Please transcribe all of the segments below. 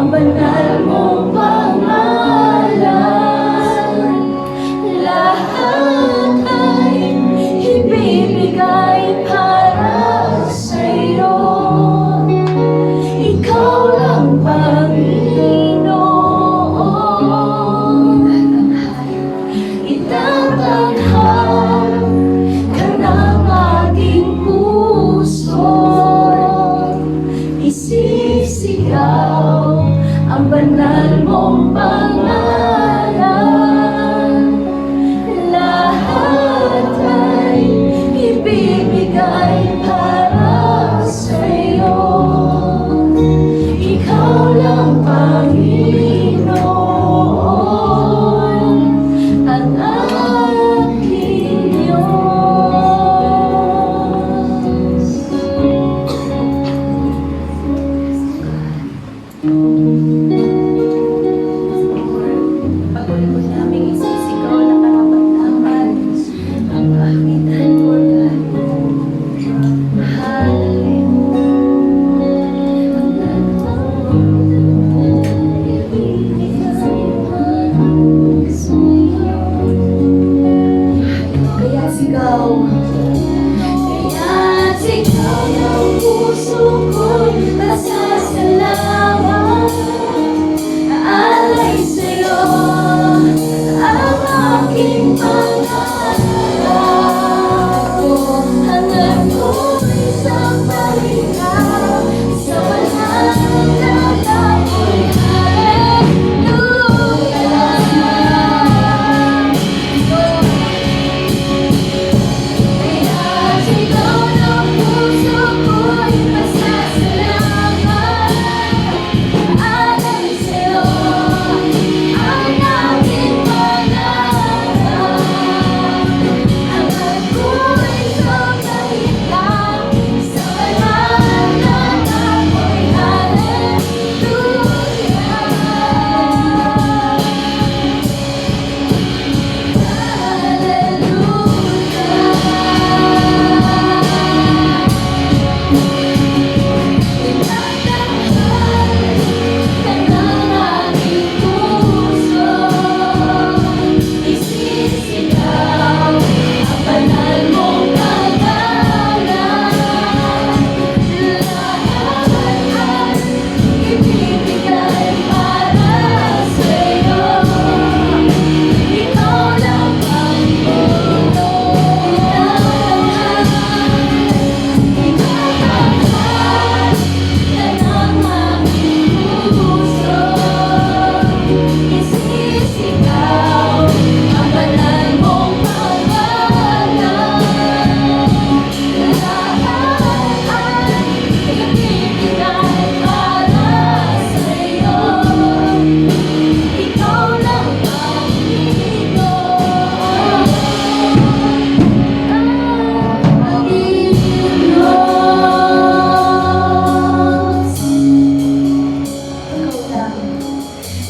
ang banal mong pangalan. Lahat ay ibibigay para sa'yo. Ikaw lang, Panginoon. Itatanghal ka ng aking puso. Isisigaw ang banal mong pangalan. Lahat ay ibibigay para sa'yo. Ikaw lang, Panginoon, ang aking Diyos. Patuloy po namin isisigaw na karapat-dapat ang kahagitan, Lord God. Kaya sigaw ng puso ko'y pasasalamat. Alay sa'yo ang aking pangako. Hanap ko'y sa pahinga, sa walang lalakoy. Kaya sigaw ng puso ko'y pasasalamat. Alay sa'yo ang aking pangako. Hanap ko'y sa pahinga, sa walang lalakoy.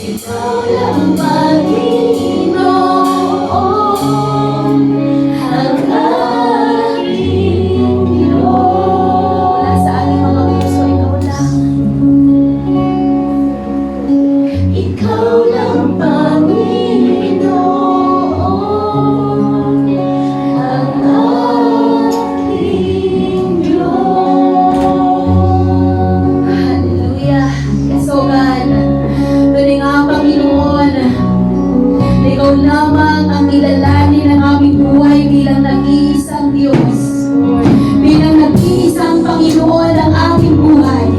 Ikaw lang, Panginoon, ang aking Diyos. Mula sa aming mga puso, ikaw lang. Ikaw lang, Panginoon, ang aking Diyos. Hallelujah. Yes, oh God. Tunay nga, Panginoon, na ikaw lamang ang kilalanin ng aming buhay bilang nag-iisang Diyos. Bilang nag-iisang Panginoon ang aming buhay.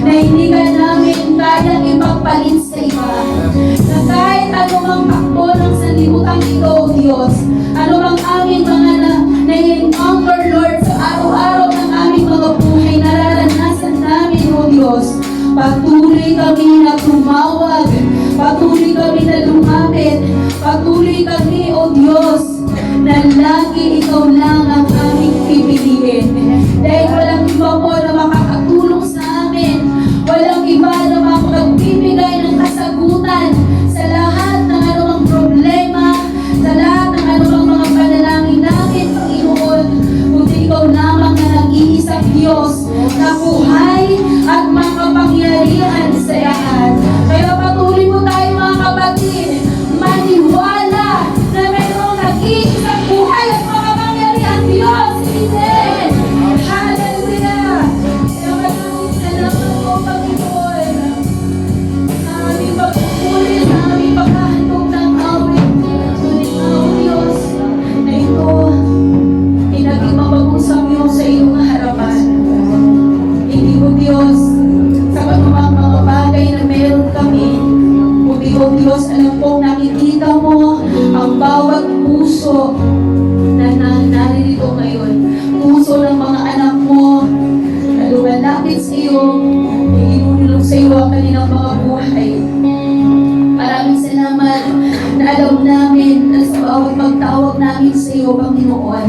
Na hindi ka namin kayang ipagpalit sa iba. Na kahit anumang takbo ng sanlibutan ito, O Diyos, anumang aming mga na-encounter, Lord, sa araw-araw ng aming mga buhay, nararanasan namin, O Diyos. Patuloy kami na tumawag, patuloy kami na lumapit, patuloy kami, O Diyos, na lagi ikaw lang ang aming pipiliin. Dahil walang iba po na makakatulong sa amin, walang iba na makapagbibigay ng kasagutan sa lahat ng anumang problema, sa lahat ng anumang puso na naririto ngayon. Puso ng mga anak mo na lumalapit sa iyo, na inulong sa iyo ang kanilang mga buhay. Maraming salamat na alam namin na sa bawat pagtawag namin sa iyo, Panginoon,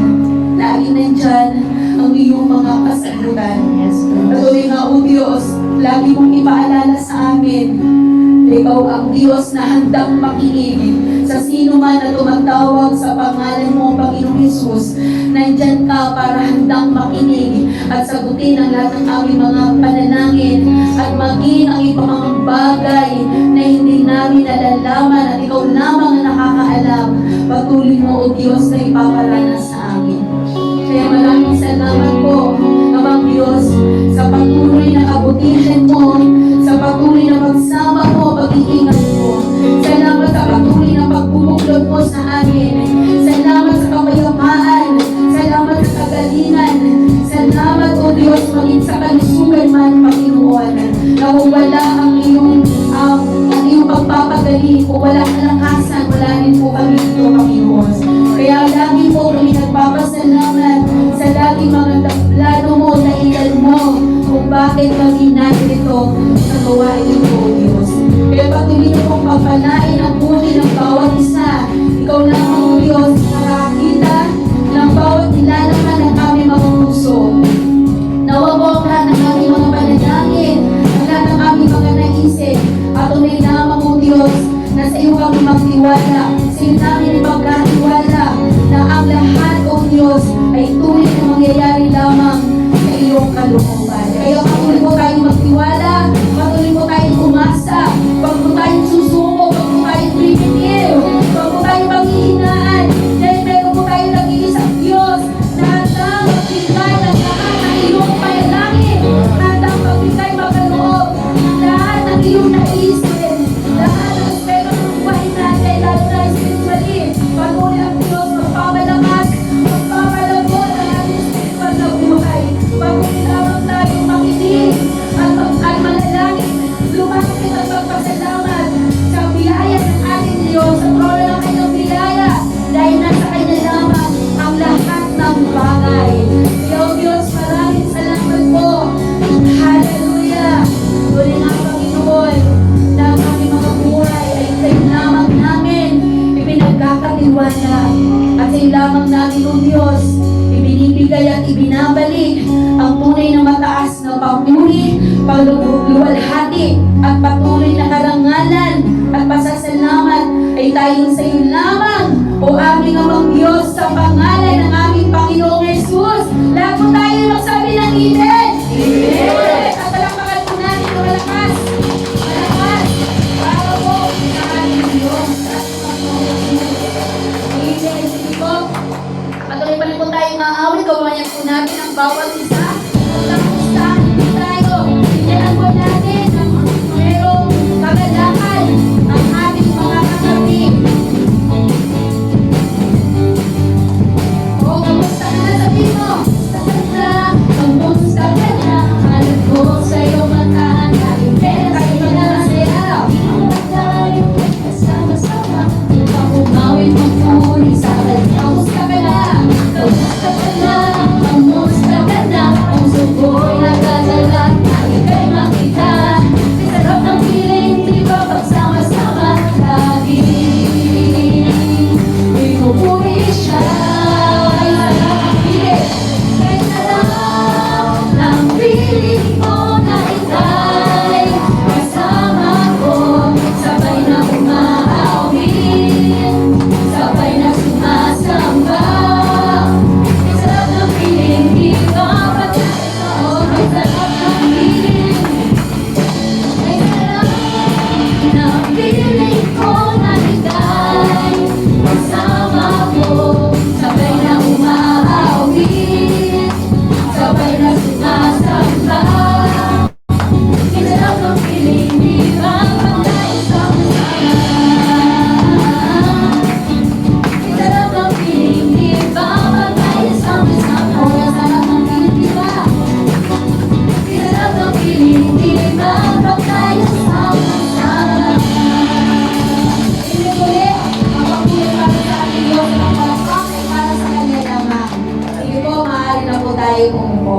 lagi nandyan ang iyong mga kasagutan. Patuloy nga, O Diyos, lagi mong ipaalala sa amin na ikaw ang Diyos na handang makinig sa sino man na tumatawag sa pangalan mo, Panginoong Hesus. Nandyan ka para handang makinig at sagutin ang lahat ng aming mga panalangin at maging ang ibang mga bagay na hindi namin nalalaman at ikaw lamang ang nakakaalam. Patuloy mo, O Diyos, na ipaparanas sa amin. Kaya maraming salamat po, Amang Diyos, sa patuloy na kabutihan mo, sa patuloy na pagsama mo, pag-iingat mo. Salamat sa patuloy na pagbubuklod mo sa amin. Salamat sa kapayapaan. Salamat sa kagalingan. Salamat, O Diyos, maging sa kalusugan man, Panginoon, na kung wala ang iyong pagpapagaling, kung wala kalakasan, wala rin po kami dito, Panginoon. Kaya lagi po kami nagpapasalamat sa laging mga plano mo, dahilan mo, kung bakit kami narito sa gawain ito, O Diyos. Kaya patuloy mo pong papalain ang buhay ng bawat isa. Ikaw lang, O Diyos, nakakita ng bawat nilalaman ng aming mga puso. Nawawag lahat ng aming mga panalangin, ang lahat ng aming mga naisip. At tunay lamang, O Diyos, na sa iyo kami magtiwala, sa iyo namin ipagkatiwala, na ang lahat, O Diyos, ay tunay na mangyayari lamang sa iyong kalooban. Kaya patuloy mo tayong magtiwala, patuloy mo tayong umasa, huwag mo tayong susuko, huwag mo tayong primitive, huwag mo tayong panghihinaan, dahil meron mo tayong nag-iisang Diyos na handang magbigay ng lahat ng iyong panalangin, handang magbigay magaloob ng lahat ng iyong naisip, lahat ng aspecto ng buhay natin, lalo na spiritually. Patuloy ang Diyos magpapalakas, magpapalabot ang ating spiritual na buhay. Patuloy lamang tayong makinig at manalangin, lumapit at magpasalamat sa biyaya ng ating Diyos, sa trono ng kanyang biyaya, dahil nasa kanya lamang ang lahat ng bagay. Kaya, O Diyos, maraming salamat po. Hallelujah! Tuloy nga, Panginoon, na ang aming mga buhay ay sa'yo lamang namin ipinagkakatiwala at sa'yo lamang namin, O Diyos, ibinibigay at ibinabalik ang tunay na mataas na papuri, pagluwalhati at patuloy na karangalan at pasasalamat ay tayong sa iyo lamang, o aming Amang Diyos, sa pangalan ng aming Panginoong Hesus. Lahat po tayo magsabi ng Amen! Amen! At palakpakan po natin ng malakas, malakas, para po sa aming Diyos at Panginoong Hesus. Amen! Sige po, patuloy pa rin po tayo maawit, gawain po natin ang bawat isa. Pagkakustahan po tayo, sinyalan po natin ang merong kagalakan ang ating mga katabi. O, kamusta ka na, sabihin mo? Kamusta ka na? Alam ko sa'yo mataan, kahit pera kayo magkasaya. Mga tayo kasama-sama, upang umawin magpuri sa kanya. Kamusta ka na? Kamusta ka na? Kamusta ka na? tayo pumupo.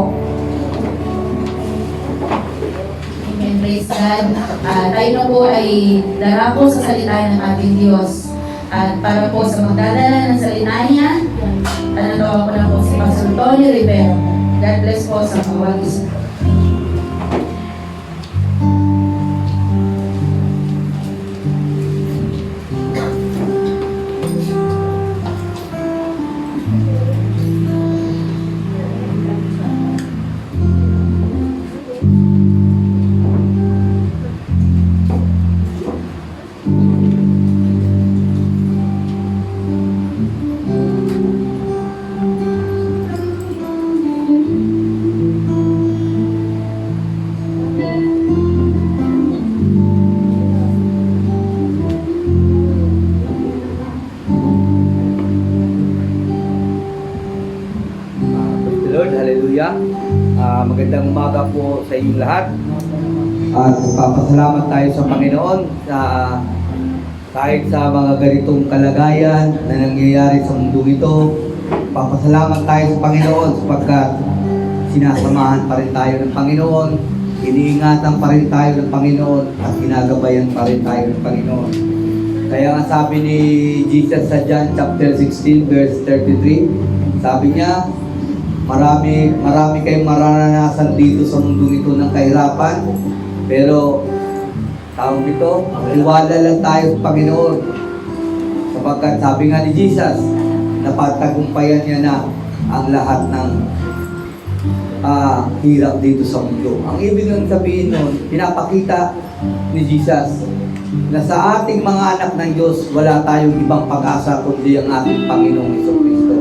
Amen. Praise God. Tayo na po ay darako sa salita ng ating Diyos. At para po sa magdadala ng salita niya, tanatawa ko na po si Pastor Tony Rivera. God bless po sa bawat isa. Lord, hallelujah. Magandang umaga po sa inyong lahat. At nagpapasalamat tayo sa Panginoon kahit sa mga ganitong kalagayan na nangyayari sa mundo ito. Papasalamat tayo sa Panginoon sapagkat sinasamahan pa rin tayo ng Panginoon, iniingatan pa rin tayo ng Panginoon at ginagabayan pa rin tayo ng Panginoon. Kaya nga sabi ni Jesus sa John chapter 16 verse 33, sabi niya, Marami kayong mararanasan dito sa mundo ito ng kahirapan. Pero, tawag dito, iwala lang tayo sa Panginoon. Sapagkat sabi nga ni Jesus, napatagumpayan niya na ang lahat ng hirap dito sa mundo. Ang ibig ng sabihin nun, pinapakita ni Jesus na sa ating mga anak ng Diyos, wala tayong ibang pag-asa kundi ang ating Panginoong Jesucristo.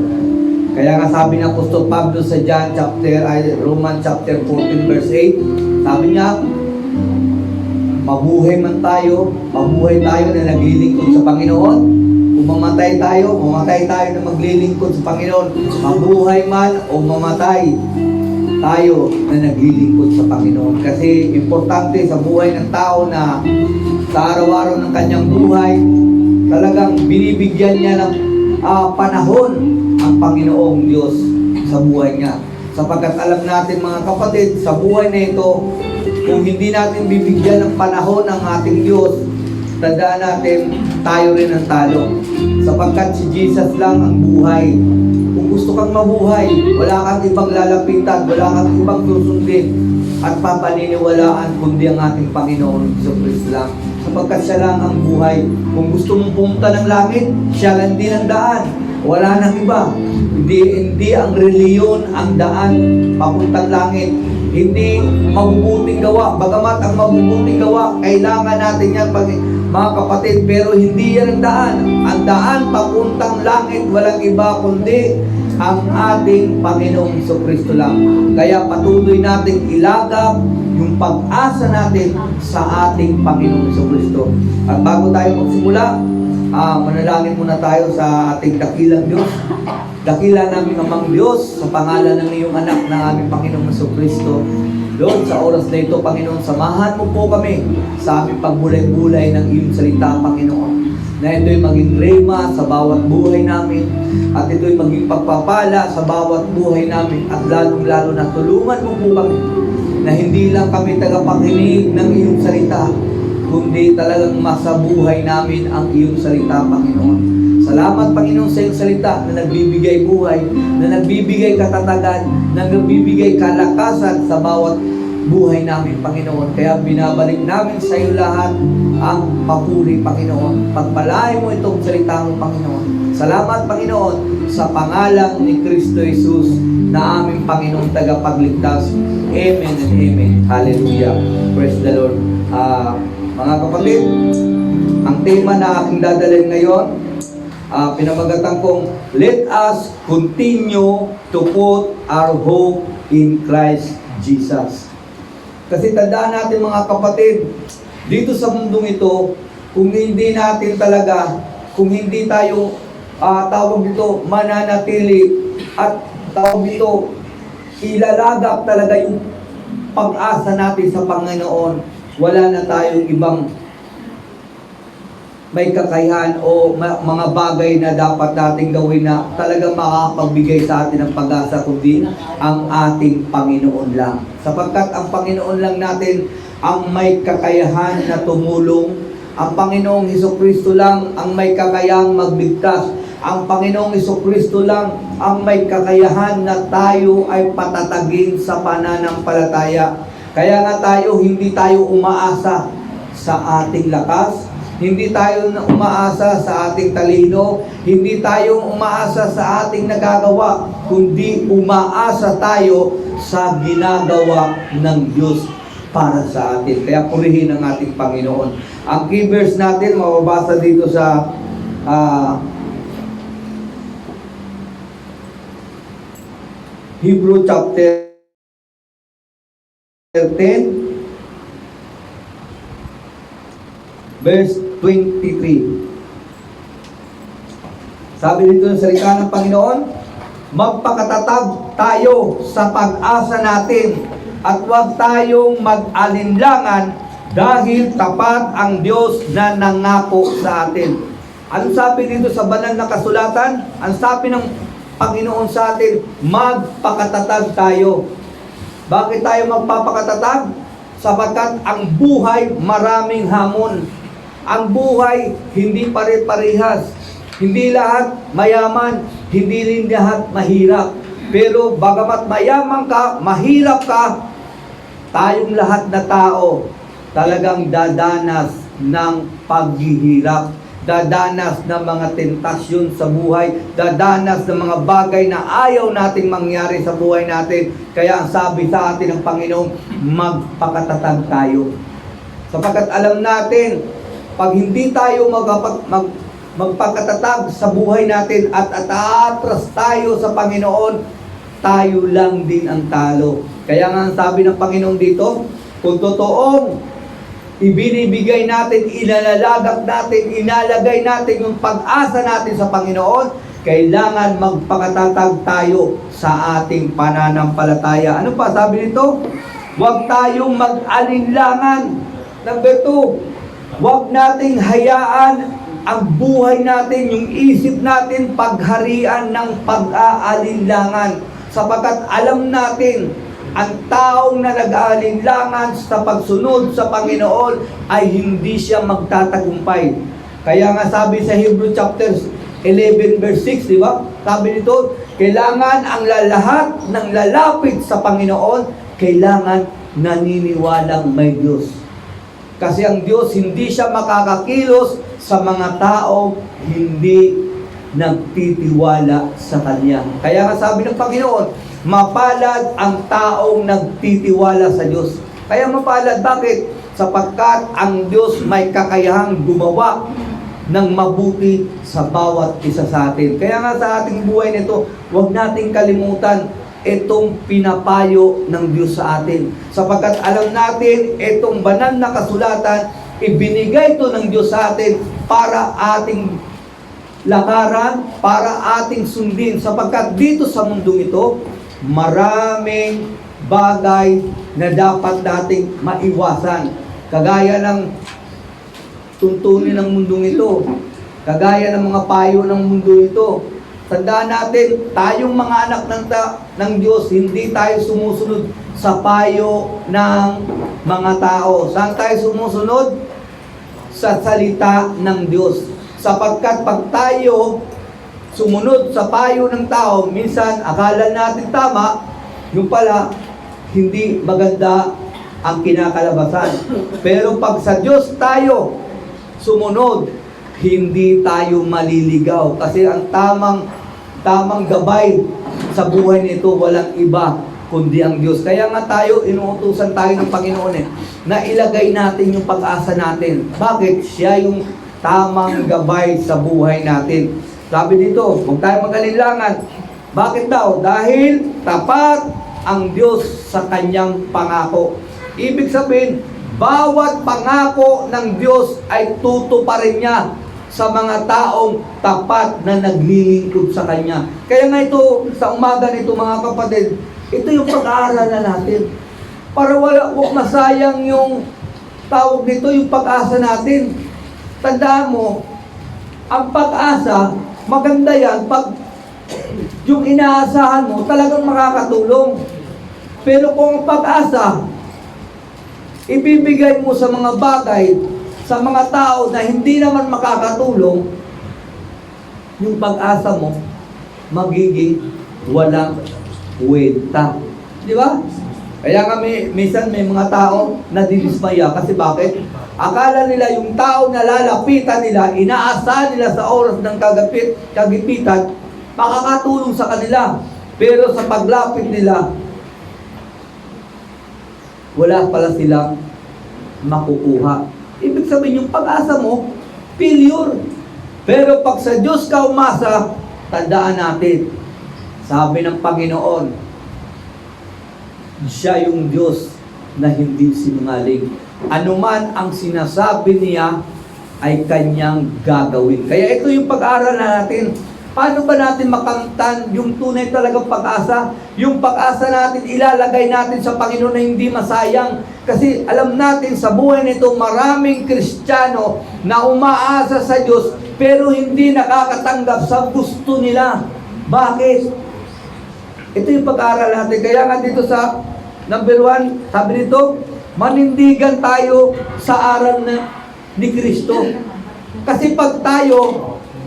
Kaya nga sabi ng Apostol Pablo sa Romans chapter 14 verse 8, sabi niya, mabuhay tayo na naglilingkod sa Panginoon. Kung mamatay tayo na maglilingkod sa Panginoon. Mabuhay man o mamatay tayo na naglilingkod sa Panginoon. Kasi importante sa buhay ng tao na sa araw-araw ng kanyang buhay, talagang binibigyan niya ng panahon ang Panginoong Diyos sa buhay niya. Sapagkat alam natin mga kapatid, sa buhay na ito, kung hindi natin bibigyan ng panahon ang ating Diyos, tandaan natin, tayo rin ang talo. Sapagkat si Jesus lang ang buhay. Kung gusto kang mabuhay, wala kang ibang lalapitan, wala kang ibang susundin at papaniniwalaan kundi ang ating Panginoon Jesucristo lang. Sapagkat siya lang ang buhay. Kung gusto mong pumunta ng langit, siya lang din ang daan. Wala nang iba. Hindi ang reliyon ang daan papuntang langit. Hindi mabubuting gawa. Bagamat ang mabubuting gawa, kailangan natin yan mga kapatid. Pero hindi yan ang daan. Ang daan papuntang langit, walang iba kundi ang ating Panginoong Jesucristo lang. Kaya patuloy nating ilagak yung pag-asa natin sa ating Panginoong Jesucristo. At bago tayo magsimula, manalangin muna tayo sa ating dakilang Diyos. Dakila namin amang Diyos sa pangalan ng iyong anak na aming Panginoong Jesucristo. Lord, sa oras na ito, Panginoon, samahan mo po kami sa aming pagbulay-bulay ng iyong salita, Panginoon. Na ito'y maging rema sa bawat buhay namin at ito'y maging pagpapala sa bawat buhay namin at lalong-lalo na tulungan mo po kami na hindi lang kami tagapakinig ng iyong salita, kundi talagang masabuhay namin ang iyong salita, Panginoon. Salamat, Panginoon, sa iyong salita na nagbibigay buhay, na nagbibigay katatagan, na nagbibigay kalakasan sa bawat buhay namin, Panginoon. Kaya binabalik namin sa iyo lahat ang papuri, Panginoon. Pagpalain mo itong salita mo, Panginoon. Salamat, Panginoon, sa pangalan ni Kristo Jesus na aming Panginoong tagapagligtas. Amen and amen. Hallelujah. Praise the Lord. Mga kapatid, ang tema na aking dadalhin ngayon, pinamagatan kong, let us continue to put our hope in Christ Jesus. Kasi tandaan natin mga kapatid, dito sa mundong ito, kung hindi natin talaga, kung hindi tayo, tawag dito, mananatili, at tawag dito, ilalagak talaga yung pag-asa natin sa Panginoon, wala na tayong ibang may kakayahan o mga bagay na dapat nating gawin na talagang makakapagbigay sa atin ng pag-asa, kundi ang ating Panginoon lang. Sapagkat ang Panginoon lang natin ang may kakayahan na tumulong. Ang Panginoong Hesukristo lang ang may kakayahang magligtas. Ang Panginoong Hesukristo lang ang may kakayahan na tayo ay patatagin sa pananampalataya. Kaya nga hindi tayo umaasa sa ating lakas, hindi tayo umaasa sa ating talino, hindi tayo umaasa sa ating nagagawa, kundi umaasa tayo sa ginagawa ng Diyos para sa atin. Kaya purihin ang ating Panginoon. Ang key verse natin, mababasa dito sa Hebrew chapter 10, verse 23. Sabi dito ng salita ng Panginoon, magpakatatag tayo sa pag-asa natin at huwag tayong mag-alinlangan dahil tapat ang Diyos na nangako sa atin. Ano sabi dito sa banal na kasulatan? Ang sabi ng Panginoon sa atin, magpakatatag tayo. Bakit tayo magpapakatatag? Sapagkat ang buhay maraming hamon. Ang buhay hindi pare-parehas. Hindi lahat mayaman, hindi rin lahat mahirap. Pero bagamat mayaman ka, mahirap ka, tayong lahat na tao talagang dadanas ng paghihirap, dadanas ng mga tentasyon sa buhay, dadanas ng mga bagay na ayaw nating mangyari sa buhay natin. Kaya ang sabi sa atin ng Panginoon, magpakatatag tayo. Sapagkat alam natin, pag hindi tayo magpakatatag sa buhay natin at atras tayo sa Panginoon, tayo lang din ang talo. Kaya nga sabi ng Panginoon dito, kung totoong ibinibigay natin, inalalagak natin, inalagay natin yung pag-asa natin sa Panginoon, kailangan magpakatatag tayo sa ating pananampalataya. Ano pa sabi nito? Huwag tayong mag-alinlangan. Number 2, huwag nating hayaan ang buhay natin, yung isip natin, pagharian ng pag-aalinlangan. Sapagkat alam natin, ang taong na nag-aalinlangan sa pagsunod sa Panginoon ay hindi siya magtatagumpay. Kaya nga sabi sa Hebrew chapter 11 verse 6, di ba? Sabi nito, kailangan ang lahat ng lalapit sa Panginoon, kailangan naniniwalang may Diyos. Kasi ang Diyos hindi siya makakakilos sa mga tao hindi nagtitiwala sa Kanya. Kaya nga sabi ng Panginoon, mapalad ang taong nagtitiwala sa Diyos. Kaya mapalad, bakit? Sapagkat ang Diyos may kakayahang gumawa ng mabuti sa bawat isa sa atin. Kaya nga sa ating buhay nito, huwag nating kalimutan itong pinapayo ng Diyos sa atin. Sapagkat alam natin, itong banal na kasulatan, ibinigay ito ng Diyos sa atin para ating lakaran, para ating sundin. Sapagkat dito sa mundong ito, maraming bagay na dapat nating maiwasan. Kagaya ng tuntunin ng mundong ito, kagaya ng mga payo ng mundo ito. Tandaan natin, tayong mga anak ng Diyos, hindi tayo sumusunod sa payo ng mga tao. Saan tayo sumusunod? Sa salita ng Diyos. Sapagkat pag tayo sumunod sa payo ng tao, minsan akala natin tama, yung pala hindi maganda ang kinakalabasan. Pero pag sa Diyos tayo sumunod, hindi tayo maliligaw. Kasi ang tamang gabay sa buhay nito, walang iba kundi ang Diyos. Kaya nga tayo, inuutusan tayo ng Panginoon na ilagay natin yung pag-asa natin. Bakit? Siya yung tamang gabay sa buhay natin. Sabi dito, huwag tayo mag-alinlangan. Bakit daw? Dahil tapat ang Diyos sa kanyang pangako. Ibig sabihin, bawat pangako ng Diyos ay tutuparin niya sa mga taong tapat na naglilingkod sa Kanya. Kaya nga ito, sa umaga nito mga kapatid, ito yung pag-aaralan natin. Para wag masayang yung tawag nito, yung pag-asa natin. tandaan mo, ang pag-asa, maganda yan pag yung inaasahan mo talagang makakatulong. Pero kung ang pag-asa, ibibigay mo sa mga bagay, sa mga tao na hindi naman makakatulong, yung pag-asa mo, magiging walang kwenta. Di ba? Kaya nga minsan may mga tao na didismaya kasi bakit? Akala nila yung tao na lalapitan nila, inaasahan nila sa oras ng kagipitan, makakatulong sa kanila. Pero sa paglapit nila, wala pala silang makukuha. Ibig sabihin yung pag-asa mo, failure. Pero pag sa Diyos ka umasa, tandaan natin, sabi ng Panginoon, Siya yung Diyos na hindi sinungaling. Anuman ang sinasabi niya ay kanyang gagawin. Kaya ito yung pag-aaral natin. Paano ba natin makamtan yung tunay talagang pag-asa? Yung pag-asa natin, ilalagay natin sa Panginoon na hindi masayang. Kasi alam natin sa buhay nito, maraming Kristiyano na umaasa sa Diyos pero hindi nakakatanggap sa gusto nila. Bakit? Ito yung pag-aaral natin. Kaya nga dito sa number 1, sabi nito, manindigan tayo sa aral ni Kristo. Kasi pag tayo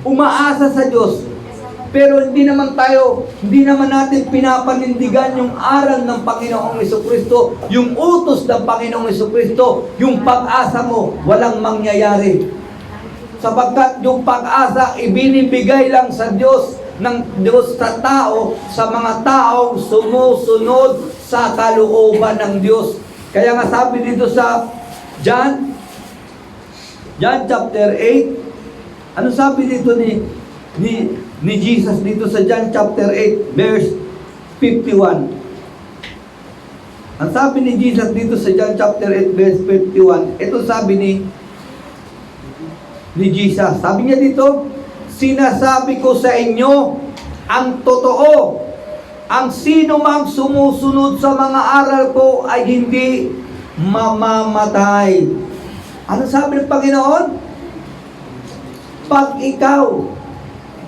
umaasa sa Diyos, pero hindi naman natin pinapanindigan yung aral ng Panginoong Jesucristo, yung utos ng Panginoong Jesucristo, yung pag-asa mo, walang mangyayari. Sapagkat yung pag-asa, ibinibigay lang sa Diyos, ng Diyos sa tao, sa mga taong sumusunod sa kalooban ng Diyos. Kaya nga sabi dito sa John chapter 8, ano sabi dito ni Jesus dito sa John chapter 8 verse 51? Ang sabi ni Jesus dito sa John chapter 8 verse 51, ito sabi ni Jesus. Sabi niya dito, sinasabi ko sa inyo ang totoo, ang sino mang sumusunod sa mga aral ko ay hindi mamamatay. Ano sabi ng Panginoon? Pag ikaw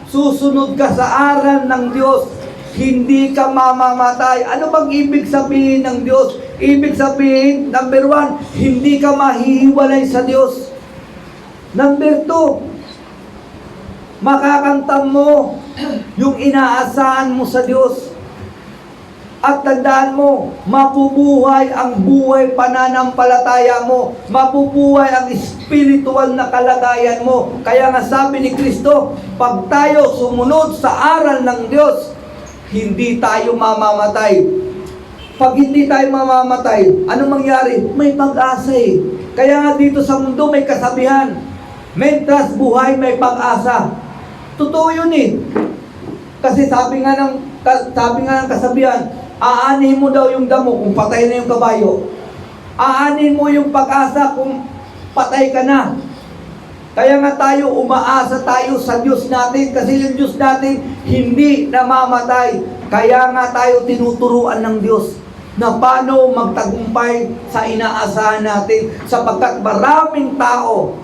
susunod ka sa aral ng Diyos, hindi ka mamamatay. Ano bang ibig sabihin ng Diyos? Ibig sabihin, number 1, hindi ka mahihiwalay sa Diyos. Number 2, makakamtan mo yung inaasahan mo sa Diyos. At tandaan mo, mapubuhay ang buhay pananampalataya mo. Mapubuhay ang spiritual na kalagayan mo. Kaya nga sabi ni Kristo, pag tayo sumunod sa aral ng Diyos, hindi tayo mamamatay. Pag hindi tayo mamamatay, anong mangyari? May pag-asa eh. Kaya nga dito sa mundo may kasabihan, mentras buhay may pag-asa. Totoo yun eh. Kasi sabi nga ng kasabihan, aanin mo daw yung damo kung patay na yung kabayo. Aanin mo yung pag-asa kung patay ka na. Kaya nga tayo, umaasa tayo sa Diyos natin kasi yung Diyos natin hindi namamatay. Kaya nga tayo tinuturuan ng Diyos na paano magtagumpay sa inaasahan natin sapagkat maraming tao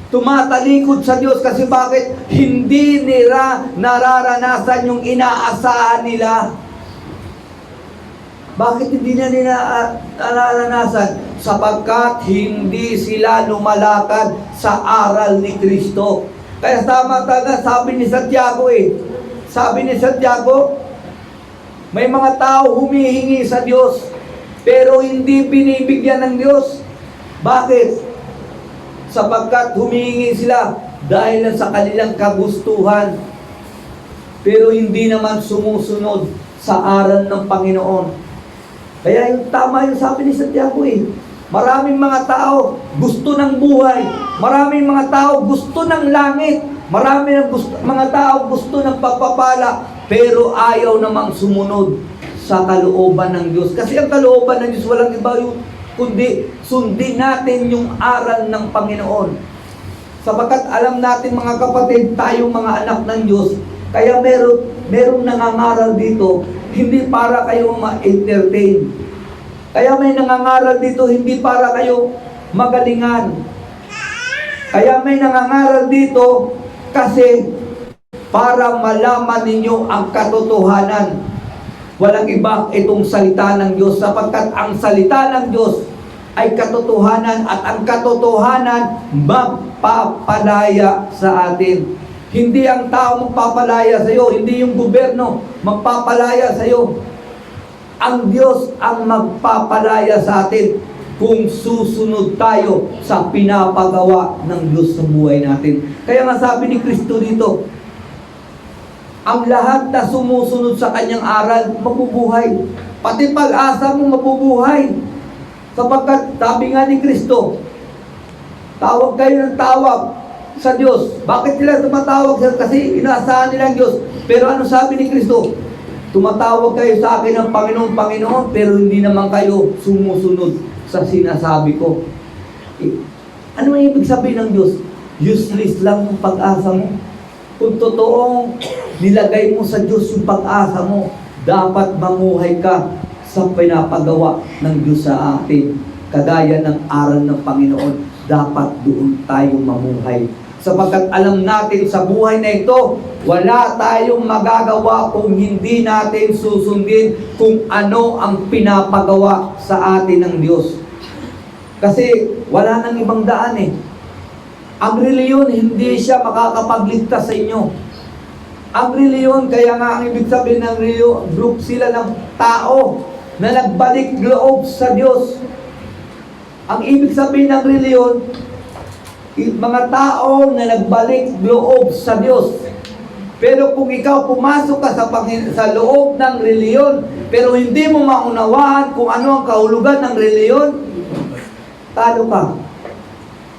tumatalikod sa Diyos kasi bakit? Hindi nila nararanasan yung inaasahan nila. Bakit hindi na nila nararanasan? Sapagkat hindi sila lumalakad sa aral ni Kristo. Kaya tama talaga, sabi ni Santiago Sabi ni Santiago, may mga tao humihingi sa Diyos, pero hindi binibigyan ng Diyos. Bakit? Sapagkat humihingi sila dahil lang sa kanilang kagustuhan, pero hindi naman sumusunod sa aral ng Panginoon. Kaya yung tama yung sabi ni Santiago maraming mga tao gusto ng buhay, maraming mga tao gusto ng langit, maraming mga tao gusto ng pagpapala, pero ayaw namang sumunod sa kalooban ng Diyos. Kasi ang kalooban ng Diyos walang iba kundi sundin natin yung aral ng Panginoon. Sapagkat alam natin mga kapatid, tayong mga anak ng Diyos, kaya merong nangangaral dito, hindi para kayo ma-entertain. Kaya may nangangaral dito, hindi para kayo magalingan. Kaya may nangangaral dito kasi para malaman ninyo ang katotohanan. Walang iba itong salita ng Diyos sapagkat ang salita ng Diyos ay katotohanan at ang katotohanan magpapalaya sa atin. Hindi ang tao magpapalaya sa iyo, hindi yung gobyerno magpapalaya sa iyo. Ang Diyos ang magpapalaya sa atin kung susunod tayo sa pinapagawa ng Diyos sa buhay natin. Kaya nga sabi ni Kristo dito, ang lahat na sumusunod sa kanyang aral, mabubuhay. Pati pag-asa mo, mabubuhay. Sapagkat sabi nga ni Kristo, tawag kayo ng tawag sa Diyos. Bakit sila tumatawag? Kasi inaasahan nila ang Diyos. Pero ano sabi ni Kristo? Tumatawag kayo sa akin ng Panginoon, Panginoon, pero hindi naman kayo sumusunod sa sinasabi ko. Ano ang ibig sabihin ng Diyos? Useless lang ang pag-asa mo. Kung totoong nilagay mo sa Diyos yung pag-asa mo, dapat mamuhay ka sa pinapagawa ng Diyos sa atin. Kagaya ng aral ng Panginoon, dapat doon tayo mamuhay. Sapagkat alam natin sa buhay na ito, wala tayong magagawa kung hindi natin susundin kung ano ang pinapagawa sa atin ng Diyos. Kasi wala nang ibang daan eh. Ang reliyon, hindi siya makakapagligtas sa inyo. Ang reliyon, kaya nga ang ibig sabihin ng reliyon, group sila ng tao na nagbalik loob sa Diyos. Ang ibig sabihin ng reliyon, mga tao na nagbalik loob sa Diyos. Pero kung ikaw pumasok ka sa loob ng reliyon, pero hindi mo maunawaan kung ano ang kahulugan ng reliyon, talo ka.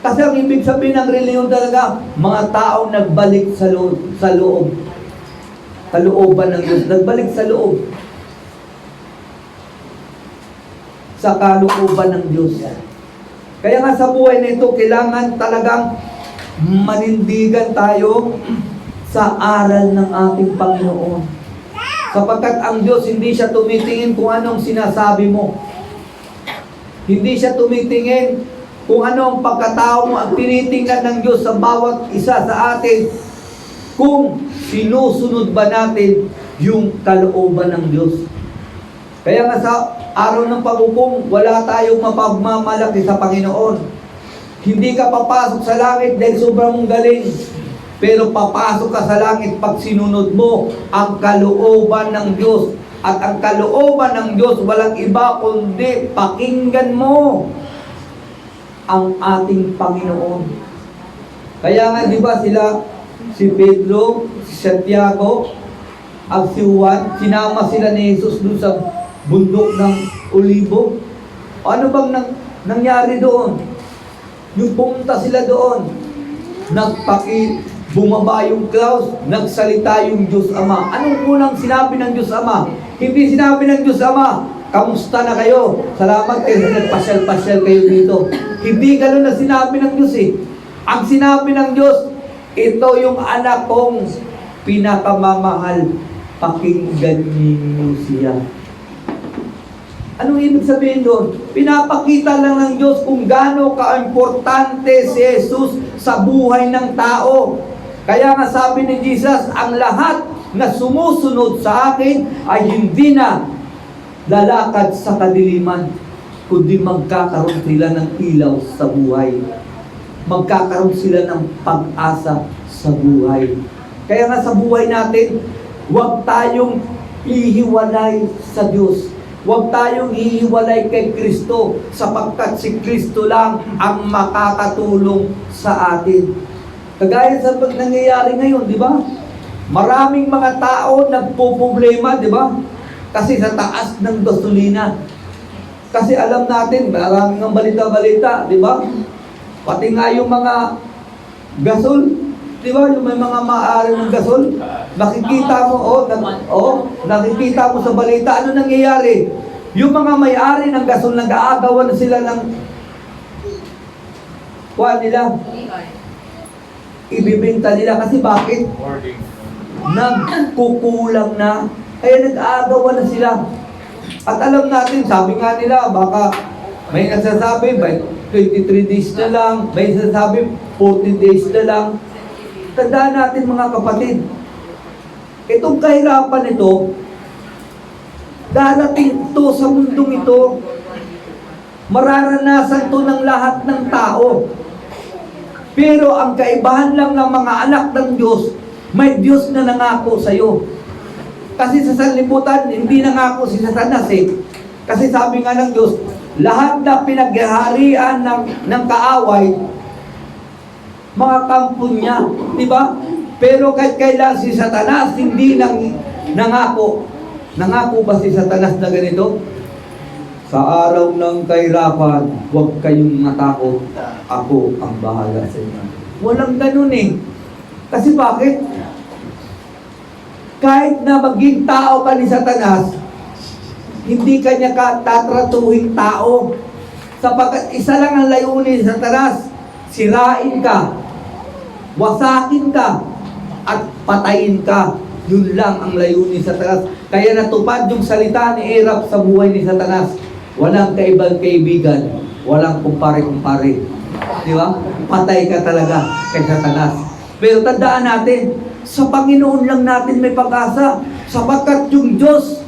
Kasi ang ibig sabihin ng reliyon talaga, mga tao nagbalik sa loob. Kalooban ng Diyos. Nagbalik sa loob. Sa kalooban ng Diyos. Kaya nga sa buhay na ito, kailangan talagang manindigan tayo sa aral ng ating Panginoon. Sapagkat ang Diyos, hindi siya tumitingin kung anong sinasabi mo. Hindi siya tumitingin kung ano ang pagkatao mo. Ang tinitingnan ng Diyos sa bawat isa sa atin, kung sinusunod ba natin yung kalooban ng Diyos. Kaya nga sa araw ng paghukom, wala tayong mapagmamalaki sa Panginoon. Hindi ka papasok sa langit dahil sobrang mong galing. Pero papasok ka sa langit pag sinunod mo ang kalooban ng Diyos. At ang kalooban ng Diyos, walang iba kundi pakinggan mo ang ating Panginoon. Kaya nga, di ba sila, si Pedro, si Santiago, at si Juan, sinama sila ni Jesus doon sa bundok ng Olibo. Ano bang nangyari doon? Yung pumunta sila doon, bumaba yung clouds, nagsalita yung Diyos Ama. Anong unang sinabi ng Diyos Ama? Hindi sinabi ng Diyos Ama, kamusta na kayo? Salamat kayo, nagpasyal-pasyal kayo dito. Hindi gano'n na sinabi ng Diyos eh. Ang sinabi ng Diyos, ito yung anak kong pinakamamahal. Pakinggan ninyo siya. Anong ibig sabihin doon? Pinapakita lang ng Diyos kung gaano ka-importante si Jesus sa buhay ng tao. Kaya nga sabi ni Jesus, ang lahat na sumusunod sa akin ay hindi na lalakad sa kadiliman, kundi magkakaroon sila ng ilaw sa buhay. Magkakaroon sila ng pag-asa sa buhay. Kaya nga sa buhay natin, huwag tayong ihiwalay sa Diyos. Huwag tayong ihiwalay kay Kristo sapagkat si Kristo lang ang makakatulong sa atin. Kagaya sa nangyayari ngayon, di ba? Maraming mga tao nagpo-problema, di ba? Kasi sa taas ng gasolina. Kasi alam natin, maraming ang balita-balita, di ba? Pati nga yung mga gasol, di ba? Yung may mga maaari ng gasol, nakikita mo, nakikita mo sa balita, ano nangyayari? Yung mga may-ari ng gasol, nag-aagawan na sila ng kuha nila. Ibibenta nila kasi bakit? Nagkukulang na. Kaya nag-aagawan na sila. At alam natin, sabi nga nila, baka may nagsasabi, 23 days na lang, may sinasabi 40 days na lang. Tandaan natin mga kapatid, itong kahirapan ito, darating to sa mundong ito, mararanasan to ng lahat ng tao. Pero ang kaibahan lang ng mga anak ng Diyos, may Diyos na nangako sa iyo. Kasi sa sanlibutan, hindi nangako si Satanas eh. Kasi sabi nga ng Diyos, lahat na pinaghaharian ng kaaway, mga kampo niya, di ba? Pero kahit kailan si Satanas, hindi nangako. Nangako ba si Satanas na ganito? Sa araw ng kahirapan, huwag kayong matakot. Ako ang bahala sa inyo. Walang ganun eh. Kasi bakit? Kahit na maging tao ka ni Satanas, hindi ka niya tatratuhin tao. Sapagkat isa lang ang layunin ni Satanas, sirain ka, wasakin ka, at patayin ka. Yun lang ang layunin ni Satanas. Kaya natupad yung salita ni Erap sa buhay ni Satanas. Walang kaibang kaibigan, walang kumpare-kumpare. Di ba? Patay ka talaga kay Satanas. Pero tandaan natin, sa Panginoon lang natin may pag-asa. Sapagkat yung Diyos,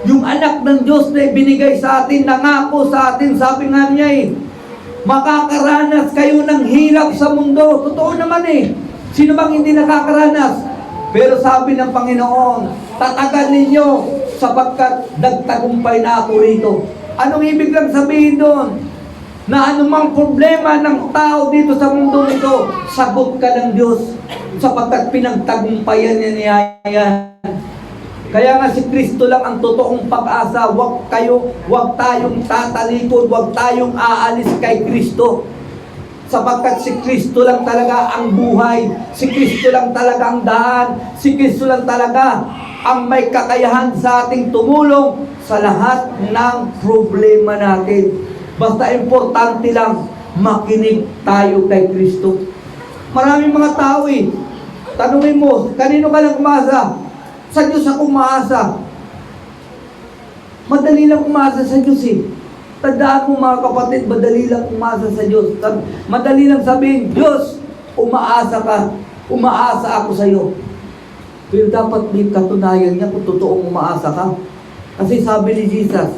yung anak ng Diyos na ibinigay sa atin, nangako sa atin, sabi nga niya eh, makakaranas kayo ng hirap sa mundo. Totoo naman eh. Sino bang hindi nakakaranas? Pero sabi ng Panginoon, tatagan ninyo sapagkat nagtagumpay na ako rito. Anong ibig lang sabihin doon? Na anumang problema ng tao dito sa mundo nito, sagot ka ng Diyos sapagkat pinagtagumpayan niya yan. Kaya nga si Kristo lang ang totoong pag-asa. Huwag tayong tatalikod, huwag tayong aalis kay Kristo. Sapagkat si Kristo lang talaga ang buhay, si Kristo lang talaga ang daan, si Kristo lang talaga ang may kakayahan sa ating tumulong sa lahat ng problema natin. Basta importante lang, makinig tayo kay Kristo. Maraming mga tao eh, tanungin mo, kanino ka lang umasa? Sa Diyos ako umaasa. Madali lang umasa sa Diyos eh. Tandaan mo mga kapatid, madali lang umasa sa Diyos. Madali lang sabihin, Diyos, umaasa ka. Umaasa ako sa iyo. Pero dapat may katunayan niya kung totoong umaasa ka. Kasi sabi ni Jesus,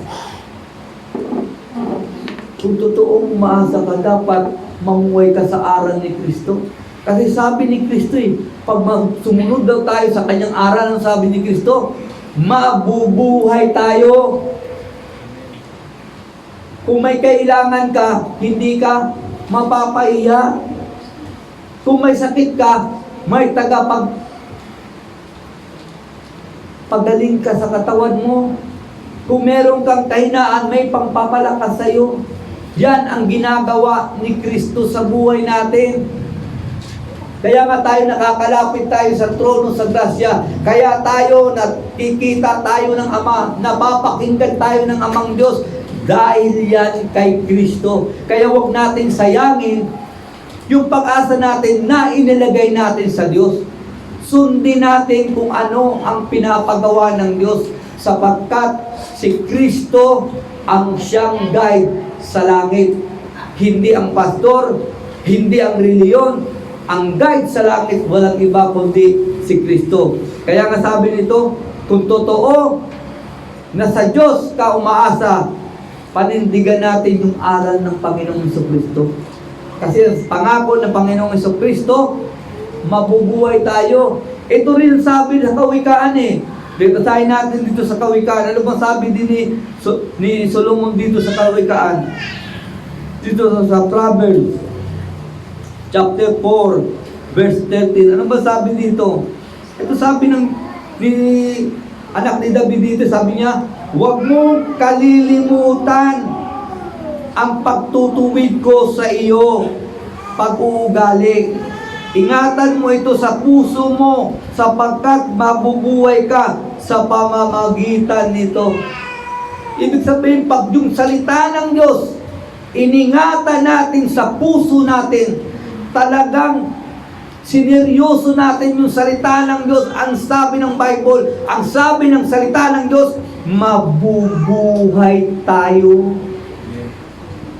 kung totoong umaasa ka, dapat mamuhay ka sa aral ni Kristo. Kasi sabi ni Kristo eh, pag sumunod daw tayo sa kanyang aral, ang sabi ni Kristo, mabubuhay tayo. Kung may kailangan ka, hindi ka mapapahiya. Kung may sakit ka, may pagaling ka sa katawan mo. Kung meron kang kahinaan, may pangpapalakas sa iyo. Yan ang ginagawa ni Kristo sa buhay natin. Kaya nga tayo nakakalapit tayo sa trono sa grasya. Kaya tayo nakikita tayo ng Ama, napapakinggan tayo ng Amang Diyos. Dahil yan kay Kristo. Kaya huwag natin sayangin yung pag-asa natin na inilagay natin sa Diyos. Sundin natin kung ano ang pinapagawa ng Diyos sapagkat si Kristo ang siyang guide sa langit. Hindi ang pastor, hindi ang reliyon. Ang guide sa langit walang iba kundi si Kristo. Kaya nga sabi nito, kung totoo na sa Diyos ka umaasa, panindigan natin yung aral ng Panginoong Jesucristo. Kasi ang pangako ng Panginoong Jesucristo, mabubuhay tayo. Ito rin sabi sa Kawikaan eh. Dito tayo natin dito sa Kawikaan. Ano bang sabi din ni Solomon dito sa Kawikaan? Dito sa Proverbs, chapter 4, verse 13. Ano ba sabi dito? Ito sabi ni anak ni David dito, sabi niya, huwag mong kalilimutan ang pagtutuwid ko sa iyo, pag-uugali. Ingatan mo ito sa puso mo, sapagkat mabubuhay ka sa pamamagitan nito. Ibig sabihin, pag yung salita ng Diyos, iningatan natin sa puso natin, talagang sineryoso natin yung salita ng Diyos. Ang sabi ng Bible, ang sabi ng salita ng Diyos, mabubuhay tayo.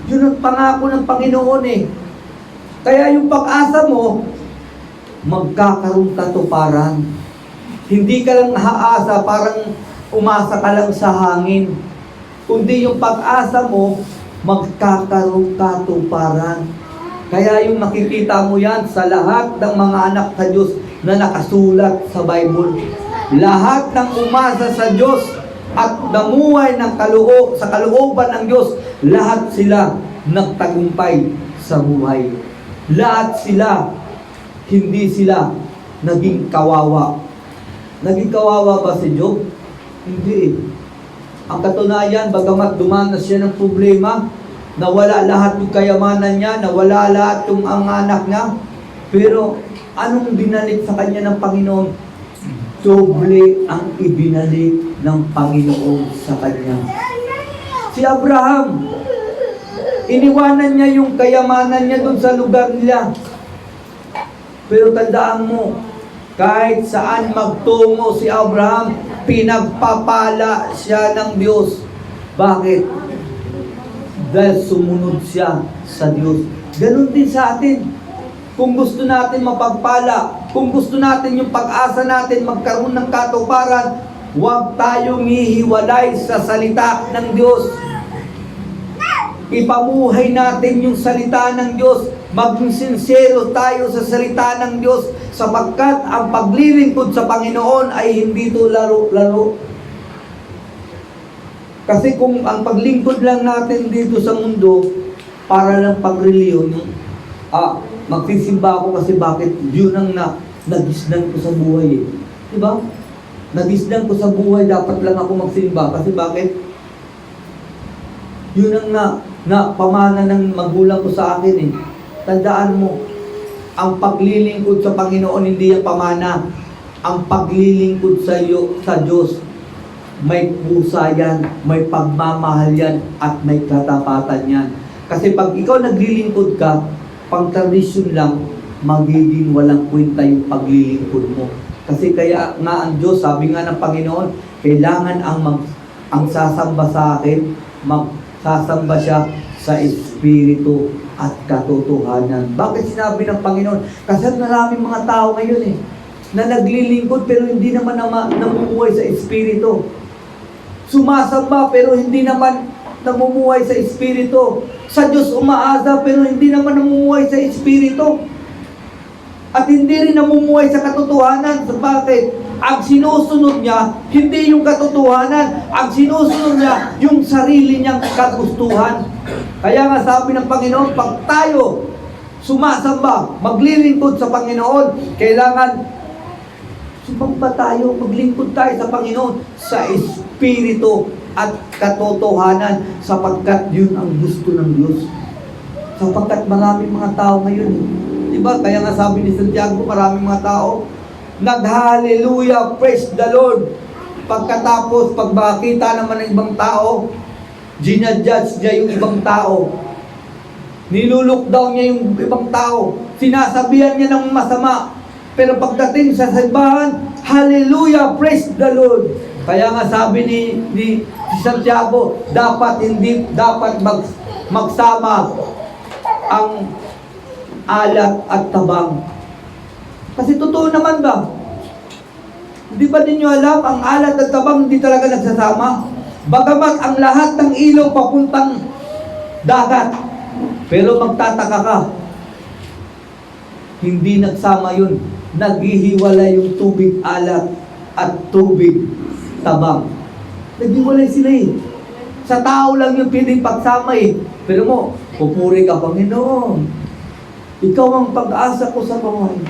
Yun ang pangako ng Panginoon eh. Kaya yung pag-asa mo, magkakaroon katuparan. Hindi ka lang haasa, parang umasa ka lang sa hangin. Kundi yung pag-asa mo, magkakaroon katuparan. Kaya yung makikita mo yan sa lahat ng mga anak sa Diyos na nakasulat sa Bible. Lahat ng umasa sa Diyos at namuhay ng sa kalooban ng Diyos, lahat sila nagtagumpay sa buhay. Lahat sila, hindi sila naging kawawa. Naging kawawa ba si Job? Hindi. Ang katunayan, bagamat dumanas siya ng problema, nawala lahat yung kayamanan niya, nawala lahat yung ang anak niya, pero anong binalik sa kanya ng Panginoon? Doble ang ibinalik ng Panginoon sa kanya. Si Abraham, iniwanan niya yung kayamanan niya doon sa lugar nila. Pero tandaan mo, kahit saan magtungo si Abraham, pinagpapala siya ng Diyos. Bakit? Dahil sumunod siya sa Diyos. Ganon din sa atin. Kung gusto natin mapagpala, kung gusto natin yung pag-asa natin magkaroon ng katuparan, huwag tayong hihiwalay sa salita ng Diyos. Ipamuhay natin yung salita ng Diyos. Maging sincero tayo sa salita ng Diyos, sapagkat ang paglilingkod sa Panginoon ay hindi ito laro-laro. Kasi kung ang paglingkod lang natin dito sa mundo, para lang pagreliyon, magsisimba ako kasi bakit yun ang nagisnan ko sa buhay eh. Diba? Nagisnan ko sa buhay, dapat lang ako magsimba kasi bakit? Yun ang pamana ng magulang ko sa akin eh. Tandaan mo, ang paglilingkod sa Panginoon hindi ang pamana. Ang paglilingkod sa iyo, sa Diyos, may pusa yan, may pagmamahal yan, at may katapatan yan. Kasi pag ikaw naglilingkod ka, pang tradisyon lang, magiging walang kwenta yung paglilingkod mo. Kasi kaya nga ang Diyos, sabi nga ng Panginoon, kailangan ang sasamba sa akin, magsasamba siya sa Espiritu at katotohanan. Bakit sinabi ng Panginoon? Kasi maraming mga tao ngayon na naglilingkod pero hindi naman namumuhay sa Espiritu. Sumasamba pero hindi naman namumuhay sa Espiritu. Sa Diyos umaasa pero hindi naman namumuhay sa Espiritu. At hindi rin namumuhay sa katotohanan. So bakit? Ang sinusunod niya, hindi yung katotohanan. Ang sinusunod niya, yung sarili niyang kagustuhan. Kaya nga sabi ng Panginoon, pag tayo sumasamba, maglilingkod sa Panginoon, kailangan sumamba tayo, maglingkod tayo sa Panginoon sa Espiritu at katotohanan, sapagkat yun ang gusto ng Diyos. Sapagkat maraming mga tao ngayon, diba? Kaya nga sabi ni Santiago, maraming mga tao nag-hallelujah, praise the Lord. Pagkatapos, pag makita naman ng ibang tao, ginajudge niya yung ibang tao. Nilulook down niya yung ibang tao. Sinasabihan niya ng masama. Pero pagdating sa simbahan, hallelujah, praise the Lord. Kaya nga sabi ni Santiago, dapat magsama ang alat at tabang. Kasi totoo naman ba? Hindi ba ninyo alam, ang alat at tabang hindi talaga nagsasama? Bagamat ang lahat ng ilaw papuntang dagat. Pero magtataka ka, hindi nagsama yun. Naghihiwalay yung tubig alat at tubig tabang. Naghiwalay sila eh. Sa tao lang yung pwedeng pagsama eh. Pero mo, pupuri ka, Panginoon. Ikaw ang pag-asa ko sa buhay.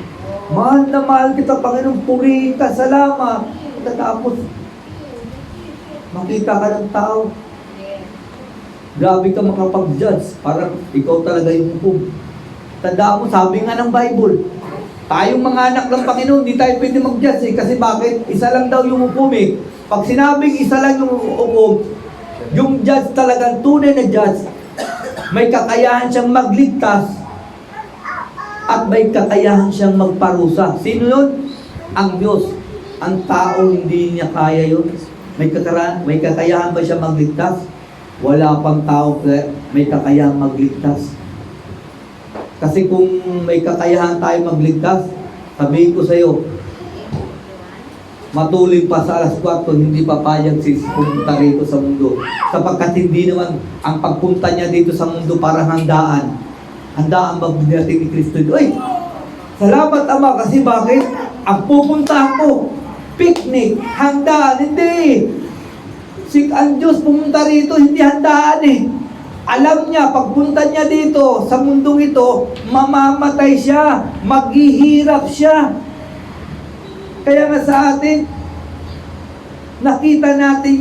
Mahal na mahal kita, Panginoon, purihin ka, salamat. Tapos, makita ka ng tao. Grabe ka makapag-judge. Parang ikaw talaga yung hukom. Tandaan mo, sabi nga ng Bible, tayong mga anak ng Panginoon, di tayo pwede mag-judge eh. Kasi bakit? Isa lang daw yung hukom eh. Pag sinabing isa lang yung hukom, yung judge talagang tunay na judge, may kakayahan siyang magligtas at may kakayahan siyang magparusa. Sino yun? Ang Diyos. Ang tao hindi niya kaya yun. May kakayahan ba siya magligtas? wala pang tao may kakayahang magligtas. Kasi kung may kakayahan tayo magligtas, sabihin ko sa iyo, matuloy pa sa alas 4, hindi papayag si pumunta rito sa mundo. Sapagkat hindi naman ang pagpunta niya dito sa mundo para handaan. Handaan magbinating ni Kristo. Uy! Salamat Ama kasi bakit? Ang pupuntahan ko, picnic, handaan, hindi. Ang Diyos pumunta rito, hindi handaan eh. Alam niya, pagpunta niya dito sa mundong ito, mamamatay siya, maghihirap siya. Kaya nga sa atin, nakita natin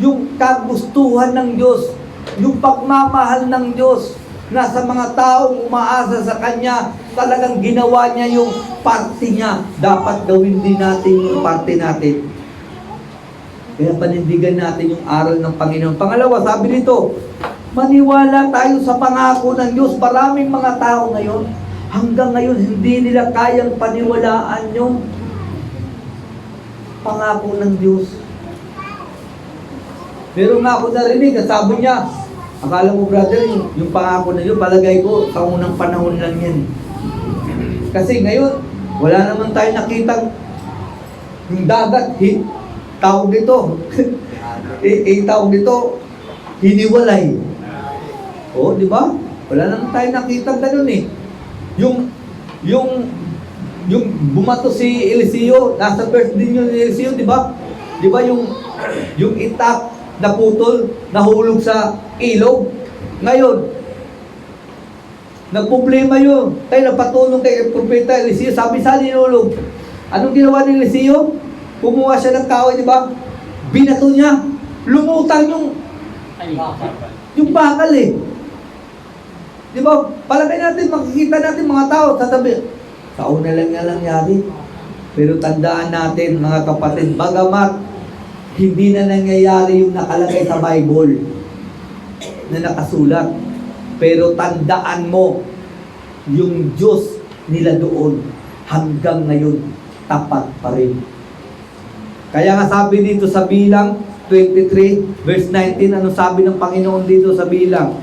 yung kagustuhan ng Diyos, yung pagmamahal ng Diyos, na sa mga taong umaasa sa Kanya, talagang ginawa niya yung parte niya. Dapat gawin din natin yung parte natin. Kaya panindigan natin yung aral ng Panginoon. Pangalawa, sabi dito, maniwala tayo sa pangako ng Diyos. Maraming mga tao ngayon, hanggang ngayon, hindi nila kayang paniwalaan yung pangako ng Diyos. Meron nga ako narinig, sabi niya, akala mo brother, yung pangako na yun, palagay ko, sa unang panahon lang yan. Kasi ngayon, wala naman tayo nakitang yung dagat, tawag dito, tawag dito, hiniwalay. O, di ba? Wala naman tayo nakitang ganun eh. Yung bumato si Eliseo, nasa first din yung Eliseo, di ba? Di ba yung itak na putol, nahulog sa ilog? Ngayon, nagproblema yun. Kaya napatulong kay Propeta Eliseo, sabi sa linulog. Anong ginawa ni Eliseo? Kumuha siya ng kahoy, di ba? Binato niya. Lumutang yung bakal eh. Di ba? Palagay natin, makikita natin mga tao, sasabi, sa una lang nga nangyari. Pero tandaan natin, mga kapatid, bagamat hindi na nangyayari yung nakalagay sa Bible na nakasulat. Pero tandaan mo, yung Diyos nila doon hanggang ngayon, tapat pa rin. Kaya nga sabi dito sa Bilang 23 verse 19, anong sabi ng Panginoon dito sa Bilang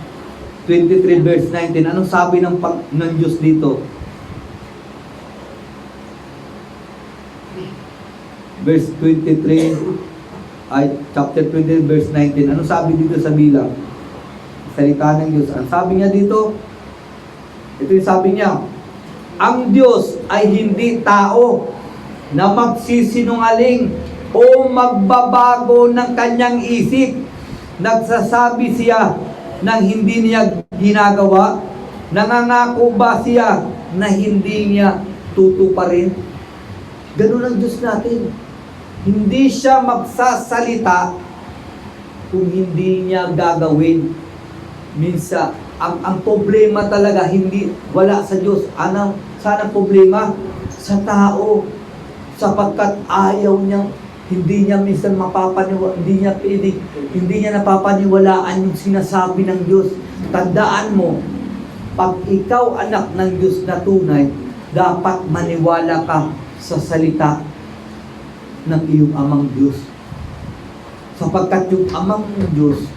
23 verse 19? Anong sabi ng Diyos dito? Verse 23, chapter 20 verse 19. Anong sabi dito sa Bilang? Salita ng Diyos. Ang sabi niya dito, ito yung sabi niya, ang Diyos ay hindi tao na magsisinungaling o magbabago ng kanyang isip. Nagsasabi siya ng hindi niya ginagawa? Nangangako ba siya na hindi niya tutuparin? Ganun ang Diyos natin. Hindi siya magsasalita kung hindi niya gagawin. Minsan, ang problema talaga wala sa Diyos. Saan ang problema? Sa tao. Sapagkat ayaw niya, hindi niya minsan hindi niya napapaniwalaan yung sinasabi ng Diyos. Tandaan mo, pag ikaw anak ng Diyos na tunay, dapat maniwala ka sa salita ng iyong amang Diyos. Sapagkat yung amang Diyos,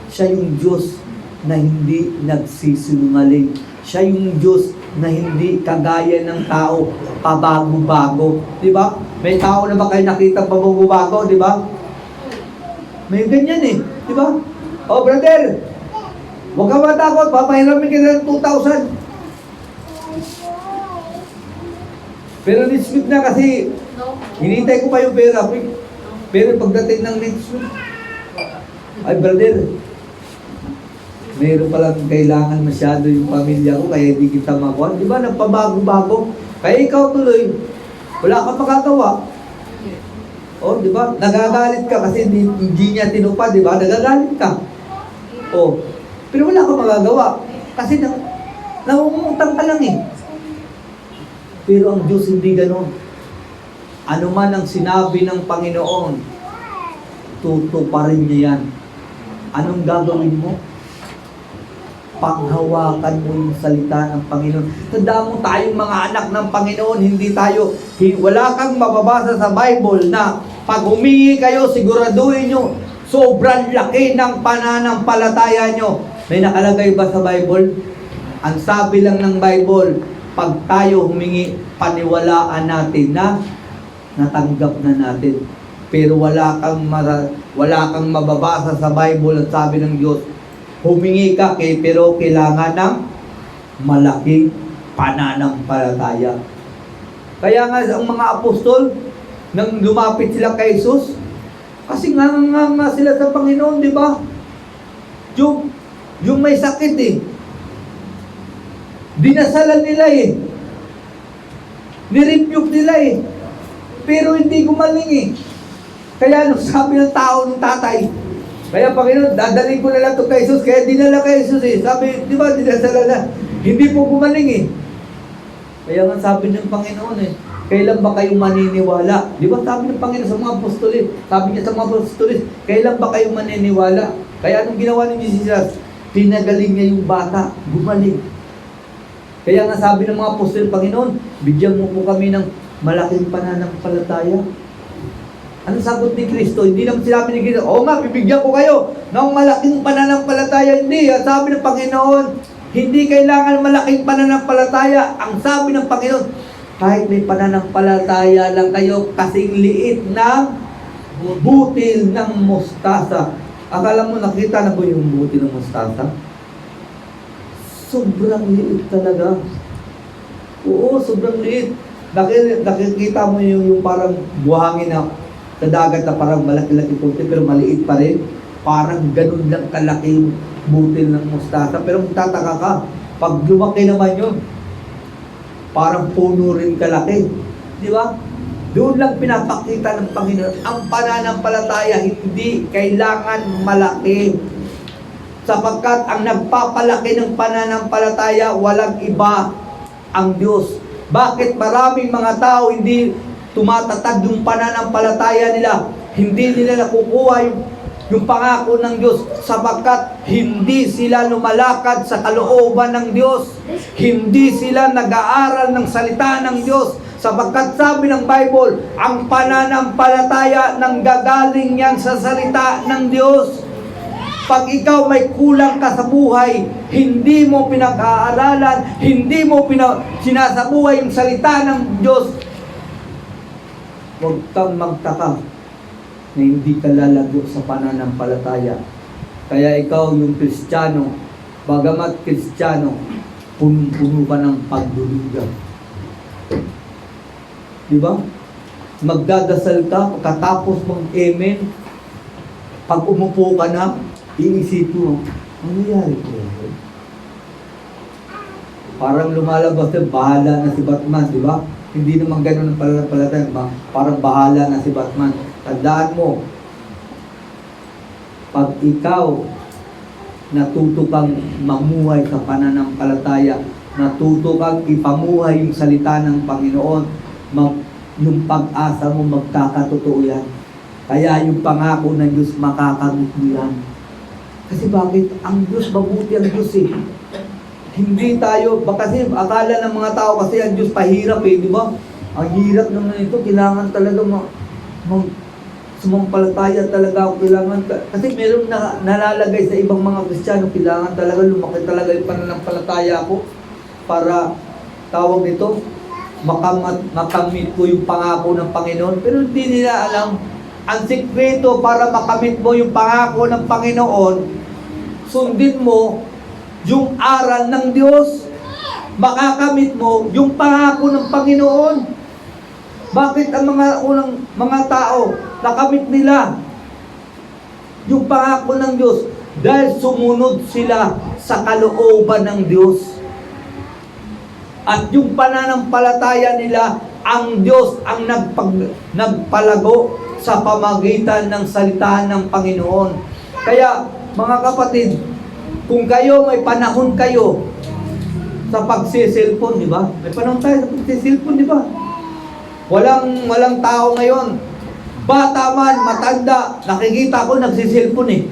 siya yung Diyos na hindi nagsisinungaling. Siya yung Diyos na hindi kagaya ng tao, pabago-bago. Di ba? May tao na ba kayo nakita pabago-bago? Di ba? May ganyan eh. Di ba? Oh, brother, huwag ka matakot. Papahiramin kita ng 2,000. Pero next week na kasi hinintay ko pa yung pera. Pero pagdating ng next week, ay brother, mayroon palang kailangan masyado yung pamilya ko, kaya hindi kita makuha. Di ba, nagpabago-bago. Kaya ikaw tuloy, wala kang magagawa. O, di ba, nagagalit ka kasi hindi niya tinupad, di ba? Nagagalit ka. O, pero wala kang magagawa. Kasi nangungutang ka lang eh. Pero ang Diyos hindi ganon. Ano man ang sinabi ng Panginoon, tutuparin niya yan. Anong gagawin mo? Panghawakan mo yung salita ng Panginoon. Tandaan mo, tayong mga anak ng Panginoon, wala kang mababasa sa Bible na pag humingi kayo, siguraduhin nyo, Sobrang laki ng pananampalataya nyo. May nakalagay ba sa Bible? Ang sabi lang ng Bible, pag tayo humingi, paniwalaan natin na natanggap na natin. Pero wala kang mababasa sa Bible at sabi ng Diyos, humingi ka pero kailangan ng malaking pananampalataya. Kaya nga ang mga apostol, nang lumapit sila kay Jesus, kasi nga sila sa Panginoon, di ba? Yung may sakit dinasalan nila nirebuke nila pero hindi gumaling Kaya sabi ng tao ng tatay, kaya Panginoon, dadalhin ko na lang ito kay Jesus, kaya dinala kay Jesus Sabi, di ba, dinasalan na, hindi po gumaling Kaya nga sabi ng Panginoon kailan ba kayo maniniwala? Di ba sabi ng Panginoon sa mga apostolis? Sabi niya sa mga apostolis, kailan ba kayo maniniwala? Kaya anong ginawa ni Jesus? Pinagaling niya yung bata, gumaling. Kaya nga sabi ng mga apostol, Panginoon, bigyan mo po kami ng malaking pananampalataya. Anong sagot ni Kristo? Hindi naman sinabi ni Kristo, oo nga, bibigyan ko kayo ng malaking pananampalataya. Hindi. Sabi ng Panginoon, hindi kailangan malaking pananampalataya. Ang sabi ng Panginoon, kahit may pananampalataya lang kayo, kasing liit ng butil ng mustasa. Akala mo nakita na po yung butil ng mustasa? Sobrang liit talaga. Oo, sobrang liit. Nakikita mo yung parang buhangin na sa dagat na parang malaki-laki puti pero maliit pa rin. Parang ganun lang kalaki yung butil ng mustasa. Pero magtataka ka, pag lumaki naman yun, parang puno rin kalaki. Di ba? Doon lang pinapakita ng Panginoon, ang pananampalataya hindi kailangan malaki. Sapagkat ang nagpapalaki ng pananampalataya, walang iba, ang Diyos. Bakit maraming mga tao hindi tumatatag yung pananampalataya nila? Hindi nila nakukuha yung pangako ng Diyos sapagkat hindi sila lumalakad sa kalooban ng Diyos. Hindi sila nag-aaral ng salita ng Diyos. Sapagkat sabi ng Bible, ang pananampalataya nanggagaling yan sa salita ng Diyos. Pag ikaw may kulang ka sa buhay, hindi mo pinag-aaralan, hindi mo sinasabuhay yung salita ng Diyos, huwag kang magtaka na hindi ka lalago sa pananampalataya. Kaya ikaw yung Kristiyano, bagamat Kristiyano, punong-puno ka ng pagdududa. Diba? Magdadasal ka, katapos mag-amen, pag umupo ka na, iisip mo, ano nangyari ko? Parang lumalabas na bahala na si Batman, di ba? Hindi naman ganun ang pananampalataya, parang bahala na si Batman. Tandaan mo, pag ikaw natuto kang mamuhay sa pananampalataya, natuto kang ipamuhay yung salita ng Panginoon, yung pag-asa mo magkakatotoo yan. Kaya yung pangako ng Diyos makakamit mo yan. Kasi bakit? Ang Diyos, mabuti ang Diyos Hindi tayo, kasi akala ng mga tao kasi ang Diyos pahirap di ba? Ang hirap naman ito, kailangan talaga sumampalataya talaga ako, kailangan, kasi meron na nalalagay sa ibang mga Kristiyano, kailangan talaga lumaki talaga yung pananampalataya ko para tawag nito, makamit ko yung pangako ng Panginoon. Pero hindi nila alam, ang sikreto para makamit mo yung pangako ng Panginoon, sundin mo yung aral ng Diyos. Makakamit mo yung pangako ng Panginoon. Bakit ang mga tao nakamit nila yung pangako ng Diyos? Dahil sumunod sila sa kalooban ng Diyos. At yung pananampalataya nila, ang Diyos ang nagpalago sa pamagitan ng salita ng Panginoon. Kaya, mga kapatid, kung kayo may panahon kayo sa pagsiselfon, di ba? May panahon tayo sa pagsiselfon, di ba? Walang tao ngayon. Bata man, matanda, nakikita ko nagsiselfon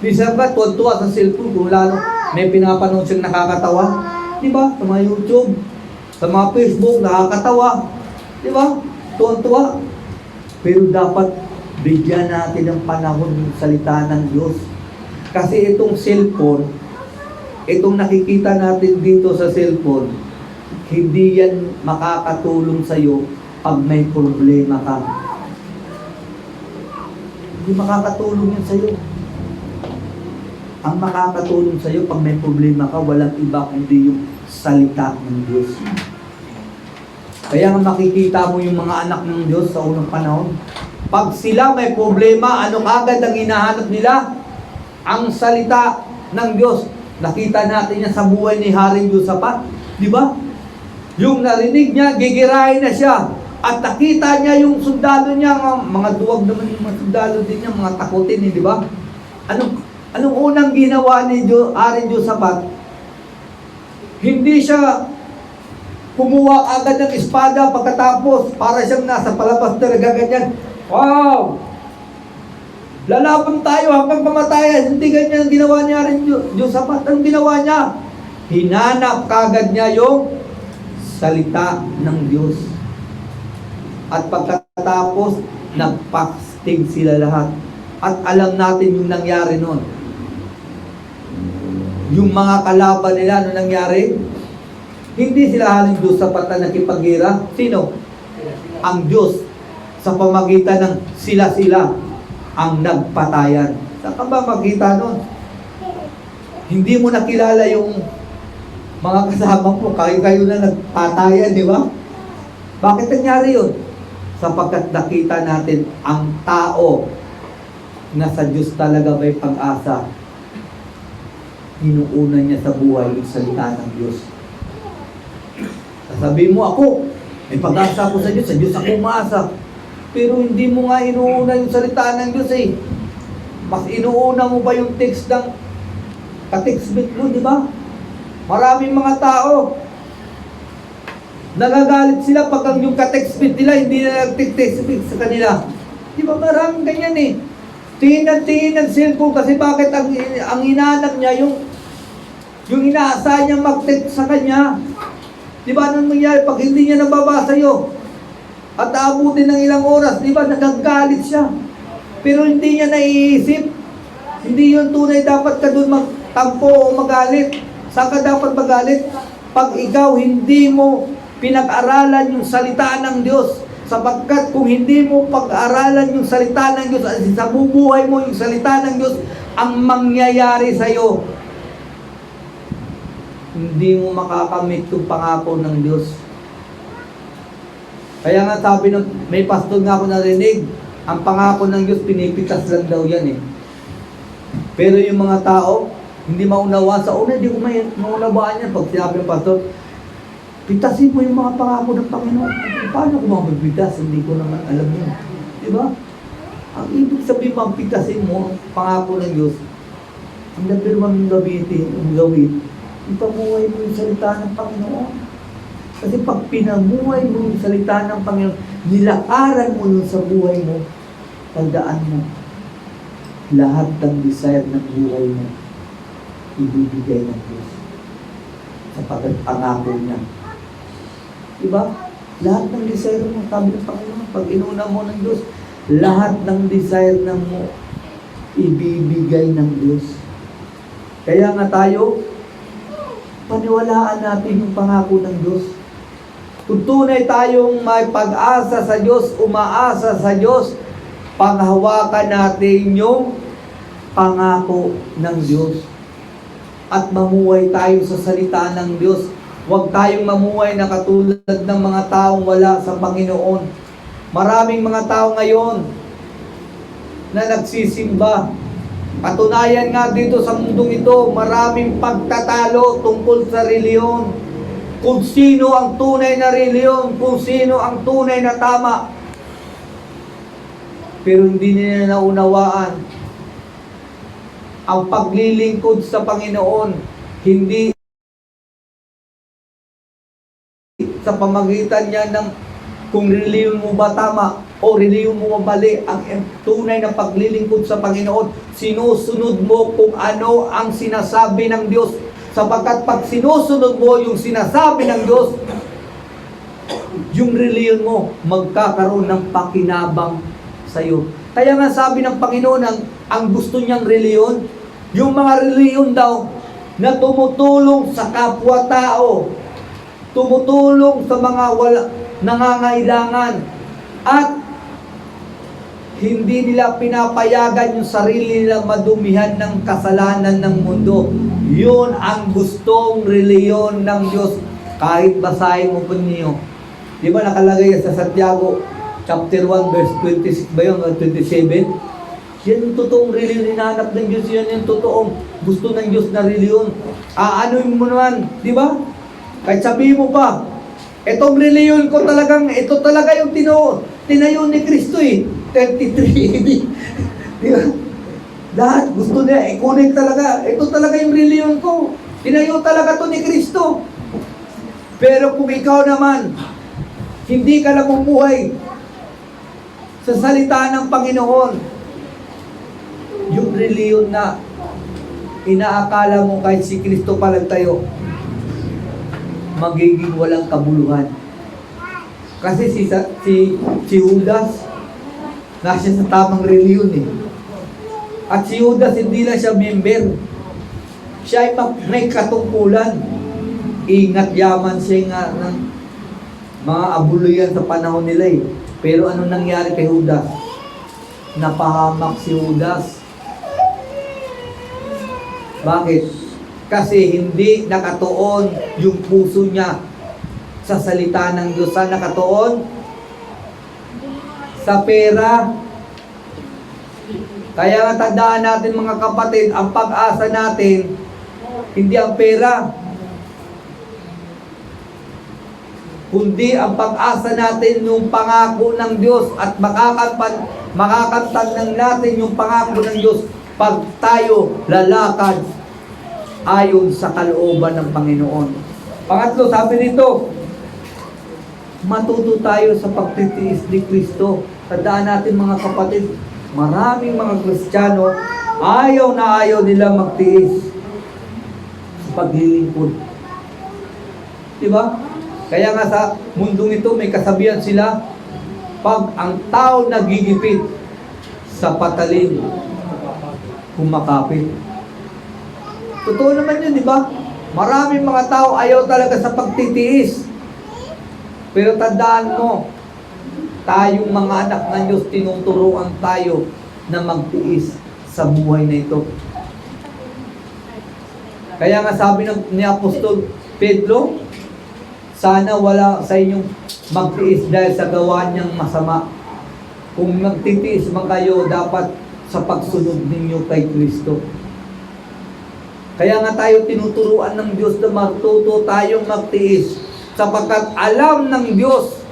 Minsan ba, tuwa sa cellphone, kung lalo may pinapanood siyang nakakatawa. Di ba? Sa mga YouTube, sa mga Facebook, nakakatawa. Di ba? Tuwa-tuwa. Pero dapat bigyan natin ng panahon yung salita ng Diyos. Kasi itong cellphone, itong nakikita natin dito sa cellphone, hindi yan makakatulong sa'yo pag may problema ka. Hindi makakatulong yan sa'yo. Ang makakatulong sa'yo pag may problema ka, walang iba kundi yung salita ng Diyos. Kaya nga makikita mo yung mga anak ng Diyos sa unang panahon. Pag sila may problema, ano agad ang hinahanap nila? Ang salita ng Diyos. Nakita natin yan sa buhay ni Haring Josaphat. Di ba? Yung narinig niya, gigirahin na siya. At nakita niya yung sundalo niya, mga duwag naman yung mga sundalo din niya, mga takutin, di ba? Anong unang ginawa ni Haring Josaphat? Hindi siya kumuha agad ng espada pagkatapos para siyang nasa palabas na ganyan. Wow! Lalaban tayo hanggang pamatayan. Hindi ganyan ang ginawa ni Haring Josaphat. Anong ginawa niya? Hinanap kagad niya yung salita ng Diyos. At pagkatapos, nagpastig sila lahat. At alam natin yung nangyari noon. Yung mga kalaban nila, ano nangyari? Hindi sila Haring Josaphat na nakipaghira. Sino? Ang Diyos. Sa pamagitan ng sila-sila ang nagpatayan. Saan ka ba makita nun? Hindi mo nakilala yung mga kasama mo. Kayo na nagpatayan, di ba? Bakit nangyari yun? Sapagkat nakita natin ang tao na sa Diyos talaga may pag-asa. Inuuna niya sa buhay yung salita ng Diyos. Sasabihin mo, ako, may pag-asa ako sa Diyos ako umaasa. Pero hindi mo nga inuuna yung salita ng Diyos eh. Mas inuuna mo ba yung text ng ka-textmate mo, di ba? Maraming mga tao, nagagalit sila pag yung ka-textmate nila, hindi na nag-textmate sa kanila. Di ba maraming ganyan eh. Tingin ng cellphone kasi bakit ang hinahanap niya yung inaasahan niya mag-text sa kanya. Di ba anong nangyari pag hindi niya nababasa yun? At aabutin ng ilang oras, di ba nagagalit siya. Pero hindi niya naiisip. Hindi yun tunay dapat ka doon magtampo o magalit. Saan ka dapat magalit? Pag ikaw hindi mo pinag-aralan yung salita ng Diyos. Sapagkat kung hindi mo pag-aralan yung salita ng Diyos at sa bubuhay mo yung salita ng Diyos, ang mangyayari sa'yo, hindi mo makakamit yung pangako ng Diyos. Kaya nga sabi ng may pastor nga ako narinig, ang pangako ng Diyos pinipitas lang daw yan eh. Pero yung mga tao, hindi maunawa sa una, hindi ko maunawaan yan. Pag sinabi ng pastor, pitasin mo yung mga pangako ng Panginoon. Paano ko magpitas? Hindi ko naman alam yun. Di ba? Ang ibig sabihin mo, pitasin mo ang pangako ng Diyos. Ang number one gawin, ipamuhay mo yung salita ng Panginoon. Kasi pag pinamuhay mo yung salita ng Panginoon, nilakaran mo yun sa buhay mo, tandaan mo, lahat ng desire ng buhay mo, ibibigay ng Diyos. Sapagkat pangako niya. Diba? Lahat ng desire mo, sabi ng Panginoon, pag inuna mo ng Diyos, lahat ng desire ng mo, ibibigay ng Diyos. Kaya nga tayo, paniwalaan natin yung pangako ng Diyos. Kung tunay tayong may pag-asa sa Diyos, umaasa sa Diyos, panghawakan natin yung pangako ng Diyos. At mamuhay tayo sa salita ng Diyos. Huwag tayong mamuhay na katulad ng mga taong wala sa Panginoon. Maraming mga tao ngayon na nagsisimba. Katunayan nga dito sa mundong ito, maraming pagtatalo tungkol sa reliyon. Kung sino ang tunay na reliyon, kung sino ang tunay na tama. Pero hindi nila naunawaan. Ang paglilingkod sa Panginoon, hindi sa pamagitan niya ng kung reliyon mo ba tama o reliyon mo mali. Ang tunay na paglilingkod sa Panginoon, sinusunod mo kung ano ang sinasabi ng Diyos. Sapagkat pag sinusunod mo yung sinasabi ng Diyos, yung reliyon mo magkakaroon ng pakinabang sa'yo. Kaya nga sabi ng Panginoon, ang gusto niyang reliyon, yung mga reliyon daw na tumutulong sa kapwa-tao, tumutulong sa mga nangangailangan, at hindi nila pinapayagan yung sarili nila madumihan ng kasalanan ng mundo. Yun ang gustong reliyon ng Diyos. Kahit basahin mo po niyo, di ba nakalagay sa Santiago chapter 1 verse 26 ba yun, 27? Yan yung totoong reliyon, hinahanap ng Diyos. Yan yung totoong gusto ng Diyos na reliyon. Aanoin mo naman, di ba? Kahit sabihin mo pa, itong reliyon ko talagang, ito talaga yung tinayo ni Kristo 33 AD. Di ba? Lahat gusto niya, i-connect talaga. Ito talaga yung reliyon ko. Tinayo talaga to ni Kristo. Pero kung ikaw naman, hindi ka namumuhay sa salita ng Panginoon, yung reliyon na inaakala mo kahit si Kristo pa lang tayo, magiging walang kabuluhan. Kasi si Judas, nasa sa tamang reliyon At si Judas, hindi lang siya member. Siya ay may katungkulan. Ingat yaman siya nga ng mga abuluyan sa panahon nila Pero ano nangyari kay Judas? Napahamak si Judas. Bakit? Kasi hindi nakatuon yung puso niya sa salita ng Diyos. Saan nakatuon? Sa pera. Kaya nga tandaan natin mga kapatid, ang pag-asa natin, hindi ang pera, kundi ang pag-asa natin yung pangako ng Diyos, at makakantag ng natin yung pangako ng Diyos pag tayo lalakad ayon sa kalooban ng Panginoon. Pangatlo, sabi nito, matuto tayo sa pagtitiis ni Kristo. Tandaan natin mga kapatid, maraming mga Kristiyano, ayaw na ayaw nila magtiis sa paglilingkod. Diba? Kaya nga sa mundong ito, may kasabihan sila, pag ang tao nagigipit sa patalin, kumakapit. Totoo naman yun, di ba? Maraming mga tao ayaw talaga sa pagtitiis. Pero tandaan mo, tayong mga anak ng Diyos, tinuturuan tayo na magtiis sa buhay na ito. Kaya nga sabi ni Apostol Pedro, sana wala sa inyong magtiis dahil sa gawa niyang masama. Kung magtitiis man kayo, dapat sa pagsunod ninyo kay Kristo. Kaya nga tayo tinuturuan ng Diyos na matuto tayong magtiis, sapagkat alam ng Diyos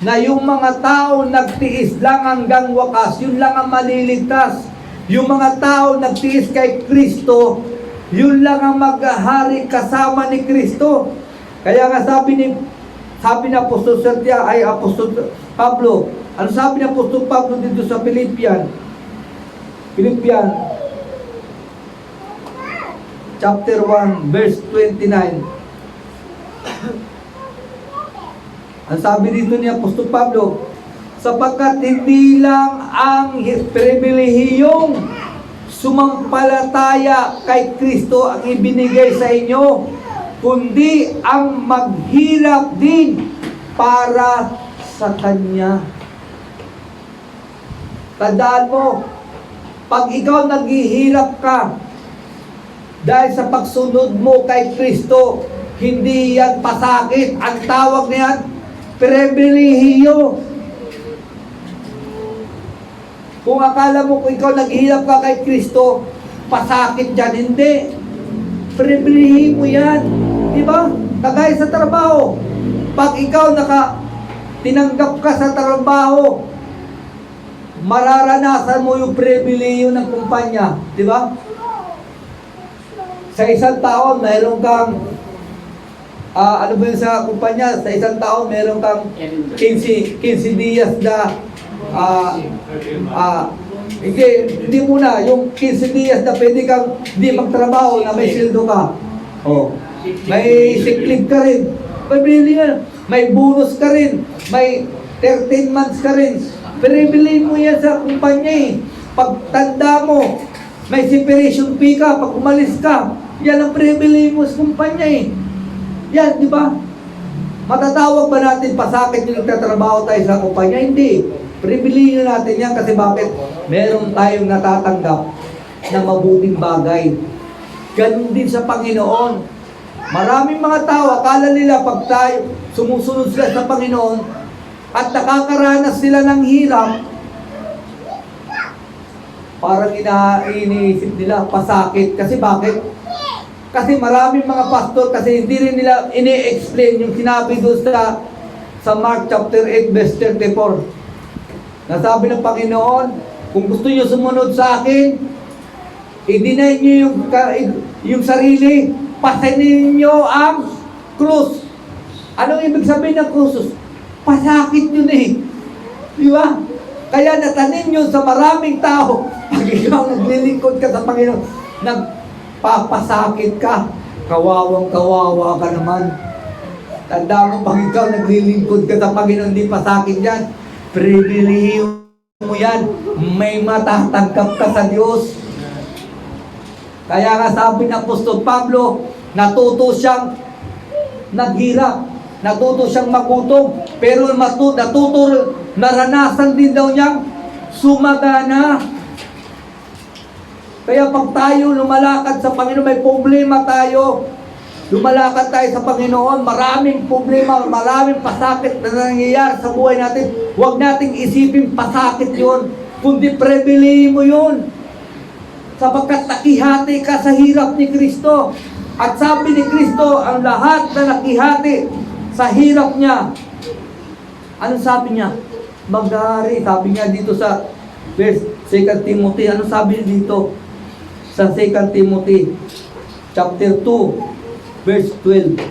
na yung mga tao nagtiis lang hanggang wakas, yun lang ang maliligtas. Yung mga tao nagtiis kay Kristo, yun lang ang maghahari kasama ni Kristo. Kaya nga sabi ni Apostol Pablo, ano sabi ni Apostol Pablo dito sa Philippians chapter 1 verse 29. Ang sabi dito ni Apostol Pablo, sapagkat hindi lang ang pribilehiyong sumampalataya kay Kristo ang ibinigay sa inyo, kundi ang maghirap din para sa Kanya. Tandaan mo, pag ikaw naghihirap ka dahil sa pagsunod mo kay Kristo, hindi yan pasakit. Ang tawag niyan, pribilehiyo. Kung akala mo kung ikaw naghihirap ka kay Kristo, pasakit dyan, hindi. Pribilehiyo mo yan. Diba? Kagaya sa trabaho. Pag ikaw tinanggap ka sa trabaho, mararanasan mo yung pribilehiyo ng kumpanya. Diba? Sa isang taon, mayroon kang ano ba yun sa kumpanya? Sa isang taon, mayroon kang 15 dias na hindi muna, yung 15 dias na pwede kang hindi magtrabaho na may sildo ka. May sick leave ka rin. May bonus ka rin. May 13 months ka rin. Privilege mo yan sa kumpanya eh. Pagtanda mo, may separation fee ka, pag umalis ka, yan ang privilege mo sa kumpanya eh. Yan, di ba? Matatawag ba natin pasakit yung nagtatrabaho tayo sa kumpanya? Hindi. Privilege natin yan kasi bakit? Meron tayong natatanggap na mabuting bagay. Ganun din sa Panginoon. Maraming mga tao, akala nila pag tayo sumusunod sila sa Panginoon at nakakaranas sila ng hirap, parang iniisip nila pasakit. Kasi bakit? Kasi maraming mga pastor kasi hindi rin nila ini-explain yung sinabi doon sa Mark chapter 8 verse 34. Nasabi ng Panginoon, kung gusto niyo sumunod sa akin, i-deny niyo yung sarili, pasanin niyo ang krus. Anong ibig sabihin ng krus? Pasakit yun eh. Di ba? Kaya natanin yun sa maraming tao. Pag ikaw naglilingkod ka sa Panginoon, nagpapasakit ka, kawawang-kawawa ka naman. Tanda mo, pag ikaw naglilingkod ka sa Panginoon, hindi pasakit yan. Privilege mo yan. May matatanggap ka sa Diyos. Kaya nga sabi ng Apostol Pablo, natuto siyang naghirap, natuto siyang magutom, pero natuto, naranasan din daw niyang sumagana. Kaya pag tayo lumalakad sa Panginoon, may problema tayo. Lumalakad tayo sa Panginoon, maraming problema, maraming pasakit na nangyayari sa buhay natin. Huwag nating isipin pasakit yun, kundi privilege mo yun. Sapagkat nakihati ka sa hirap ni Kristo. At sabi ni Kristo, ang lahat na nakihati sa hirap niya, anong sabi niya? Maghari. Sabi niya dito sa 2 Timothy, anong sabi niya dito? Sa 2 Timothy, chapter 2, verse 12.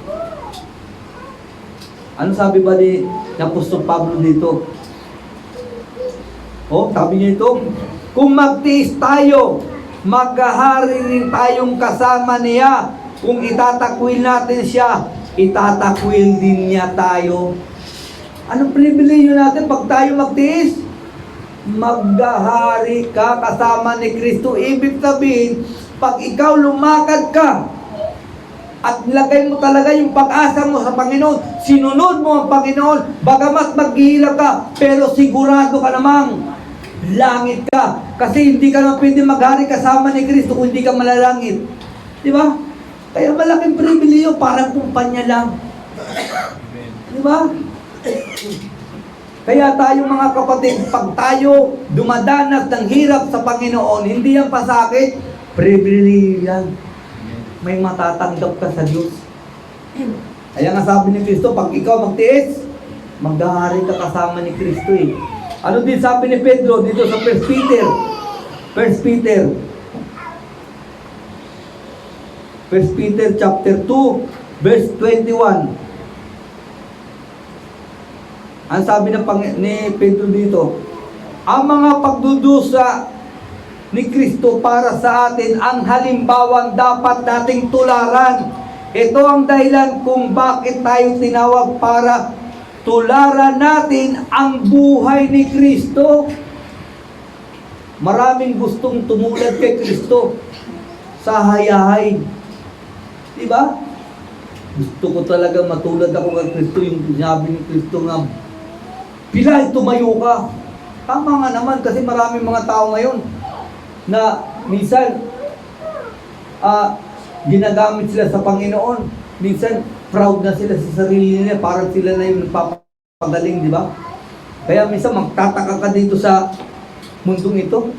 Ano sabi ba ni Apostol Pablo dito? Oh, sabi niya ito, kung magtiis tayo, maghahari rin tayong kasama niya. Kung itatakwil natin siya, itatakwil din niya tayo. Anong privilege natin pag tayo magtiis? Maghahari ka kasama ni Kristo. Ibig sabihin, pag ikaw lumakad ka at nilagay mo talaga yung pag-asa mo sa Panginoon, sinunod mo ang Panginoon, bagamat maghihirap ka, pero sigurado ka namang langit ka. Kasi hindi ka naman pwede maghari kasama ni Kristo kung hindi ka malalangit. Di ba? Kaya malaking pribileo, parang kumpanya lang. Di ba? Kaya tayo mga kapatid, pag tayo dumadanas ng hirap sa Panginoon, hindi yan pasakit, pribileo yan. May matatanggap ka sa Diyos. Kaya nga sabi ni Kristo, pag ikaw magtiis, maghahari ka kasama ni Kristo eh. Ano din sabi ni Pedro dito sa 1 Peter? 1 Peter chapter 2, verse 21. Ang sabi ni Pedro dito, ang mga pagdudusa ni Kristo para sa atin ang halimbawang dapat nating tularan. Ito ang dahilan kung bakit tayo tinawag para tularan natin ang buhay ni Kristo. Maraming gustong tumulad kay Kristo sa hayahay. Diba? Gusto ko talaga matulad ako kay Kristo, yung sinabi ni Kristo nga, Pilay, tumayo ka. Tama nga naman kasi maraming mga tao ngayon na minsan ginagamit sila sa Panginoon. Minsan proud na sila sa sarili nila, parang sila na yung nagpapagaling, di ba? Kaya minsan magtataka ka dito sa mundong ito.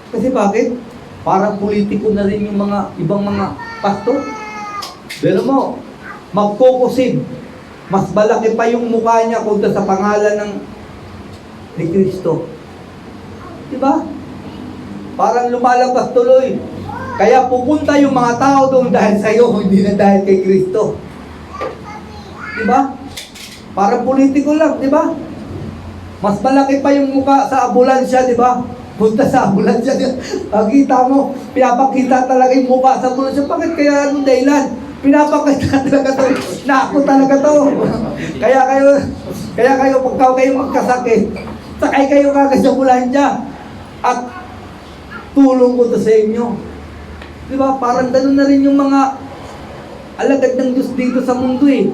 Kasi bakit? Parang politiko na rin yung mga ibang mga pastor. Pero mo, magkukusid. Mas malaki pa yung mukha niya kung sa pangalan ni Kristo. Di ba? Parang lumalabas tuloy. Kaya pupunta yung mga tao doon dahil sa iyo, hindi na dahil kay Kristo. Di ba? Parang politiko lang, di ba? Mas malaki pa yung mukha sa ambulansya, di ba? Punta sa ambulansya, pagkita mo, pinapakita talaga yung mukha sa ambulansya. Bakit kaya anong dahilan? Pinapakita talaga to, na ako talaga to. Kaya kayo pagka kayo magkasakit, sakay kayo kagad sa ambulansya at tulong ko to sa inyo. Di ba? Parang ganun na rin yung mga alagad ng Diyos dito sa mundo eh.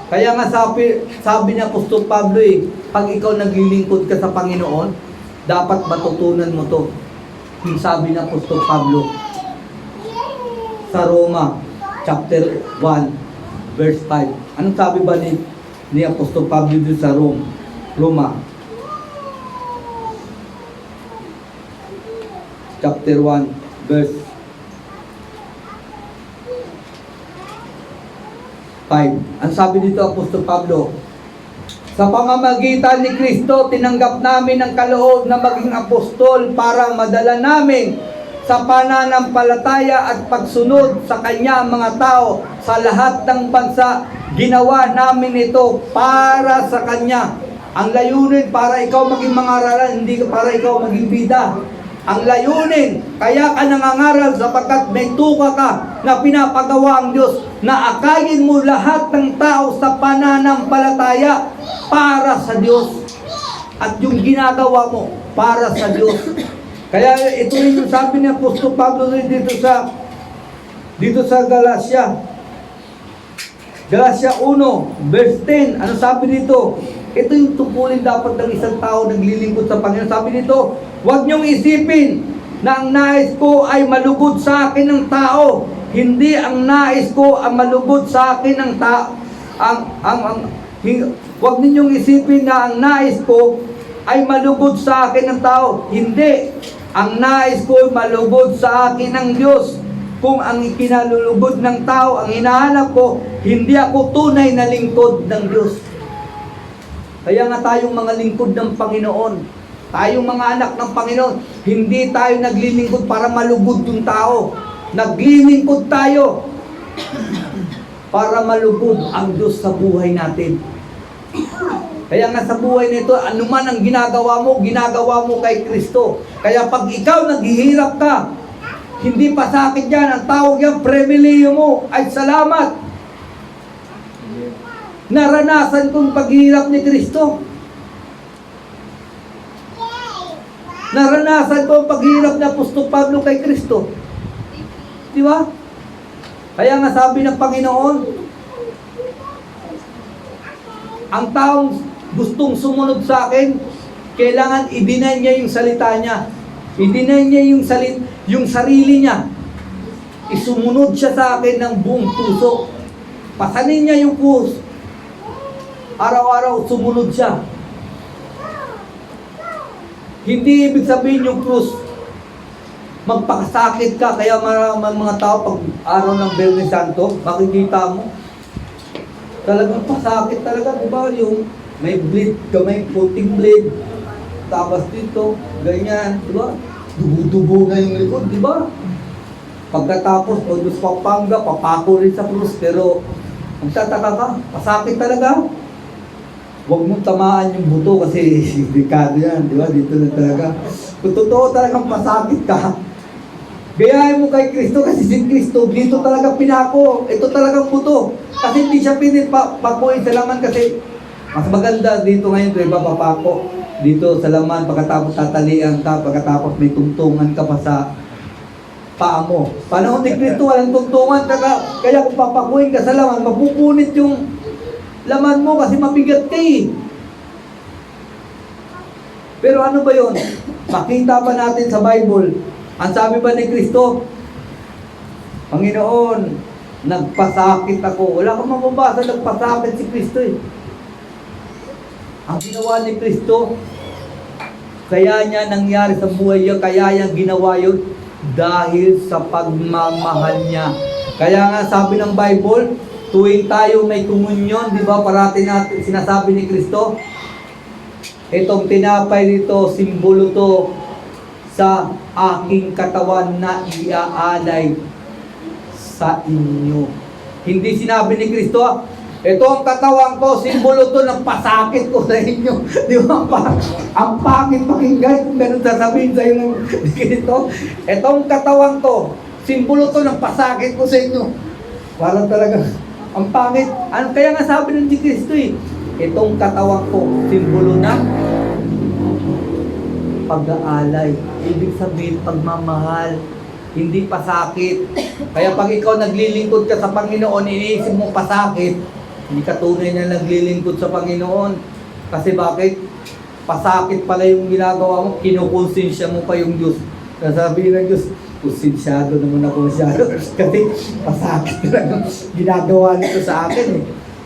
Kaya nga sabi ni Apostol Pablo eh, pag ikaw naglilingkod ka sa Panginoon, dapat matutunan mo to. Yung sabi ni Apostol Pablo sa Roma chapter 1 verse 5. Anong sabi ba ni Apostol Pablo dito sa Roma chapter 1 verse 5. Ang sabi dito Apostol Pablo, sa pamamagitan ni Kristo, tinanggap namin ang kaloob na maging apostol para madala namin sa pananampalataya at pagsunod sa Kanya ang mga tao sa lahat ng bansa. Ginawa namin ito para sa Kanya. Ang layunin para ikaw maging mangaralan, hindi para ikaw maging bida. Ang layunin, kaya ka nangangaral sapagkat may tuka ka na pinapagawa ang Diyos na akayin mo lahat ng tao sa pananampalataya para sa Diyos. At yung ginagawa mo para sa Diyos. Kaya ito rin yung sabi ni Apostol Pablo dito sa Galatia. Galatia 1, verse 10. Ano sabi dito? Ito yung tungkulin dapat ng isang tao naglilingkod sa Panginoon. Sabi dito, huwag niyong isipin na ang nais ko ay malugod sa akin ng tao. Hindi ang nais ko ang malugod sa akin ng tao. Huwag ninyong isipin na ang nais ko ay malugod sa akin ng tao. Hindi. Ang nais ko ay malugod sa akin ng Diyos. Kung ang ikinalulugod ng tao, ang hinahanap ko, hindi ako tunay na lingkod ng Diyos. Kaya nga tayong mga lingkod ng Panginoon, tayong mga anak ng Panginoon, hindi tayo naglilingkod para malugod yung tao. Naglilingkod tayo para malugod ang Diyos sa buhay natin. Kaya nga sa buhay nito, anuman ang ginagawa mo kay Kristo. Kaya pag ikaw naghihirap ka, hindi pa sakit yan, ang tawag yan, pribilehiyo mo, ay salamat. Naranasan kong paghihirap ni Kristo. Naranasan ko ang paghihirap ni Apostol Pablo kay Kristo. Di ba? Kaya nga sabi ng Panginoon, ang taong gustong sumunod sa akin, kailangan i-deny niya yung salita niya. I-deny niya yung sarili niya. Isumunod siya sa akin ng buong puso. Pasanin niya yung puso. Araw-araw sumunod siya. Hindi ibig sabihin yung krus, magpakasakit ka. Kaya maraming mga tao pag araw ng Biyernes Santo, makikita mo, talagang pasakit talaga, di ba? Yung may bleed ka, may puting bleed. Tapos dito, ganyan, di ba? Dugo-dugo na yung likod, di ba? Pagkatapos, pagdus Pampanga, papako rin sa krus. Pero, ang tataka ka, pasakit talaga. Huwag mong tamaan yung buto kasi delikado yan, di ba? Dito na talaga. Kung totoo talagang pasakit ka, gayahin mo kay Kristo kasi si Kristo, dito talaga pinako. Ito talagang buto. Kasi hindi siya pinipakuin sa laman kasi mas maganda dito ngayon, di ba, papako. Dito sa laman, pagkatapos tatalian ka, pagkatapos may tungtungan ka pa sa paa mo. Panahon ni Kristo, walang tungtungan. Kaya kung papakuin ka sa laman, mapupunit yung laman mo kasi mabigat ka eh. Pero ano ba yun? Makita ba natin sa Bible? Ang sabi ba ni Kristo? Panginoon, nagpasakit ako. Wala kang mababasa, nagpasakit si Kristo eh. Ang ginawa ni Kristo, kaya niya nangyari sa buhay niya, kaya niya ginawa yun dahil sa pagmamahal niya. Kaya nga sabi ng Bible, tuwing tayo may komunyon, di ba, parati natin sinasabi ni Kristo, itong tinapay dito, simbolo to sa aking katawan na iaalay sa inyo. Hindi sinabi ni Kristo, ito ang katawan ko, simbolo to ng pasakit ko sa inyo. Di ba? Ang pangit pakinggan kung ganun sasabihin sa inyo ni Kristo. Itong katawan ko, simbolo to ng pasakit ko sa inyo. Parang talaga, ang pangit. Kaya nga sabi ng Kristo eh, itong katawan ko, simbolo ng pag-aalay. Ibig sabihin, pagmamahal. Hindi pasakit. Kaya pag ikaw naglilingkod ka sa Panginoon, iniisip mo pasakit, hindi ka tunay na naglilingkod sa Panginoon. Kasi bakit? Pasakit pala yung ginagawa mo, kinukonsensya mo pa yung Diyos. Sasabihin ng Diyos, konsensyado naman ako masyado. Kasi pasakit lang yung ginagawa nito sa akin eh.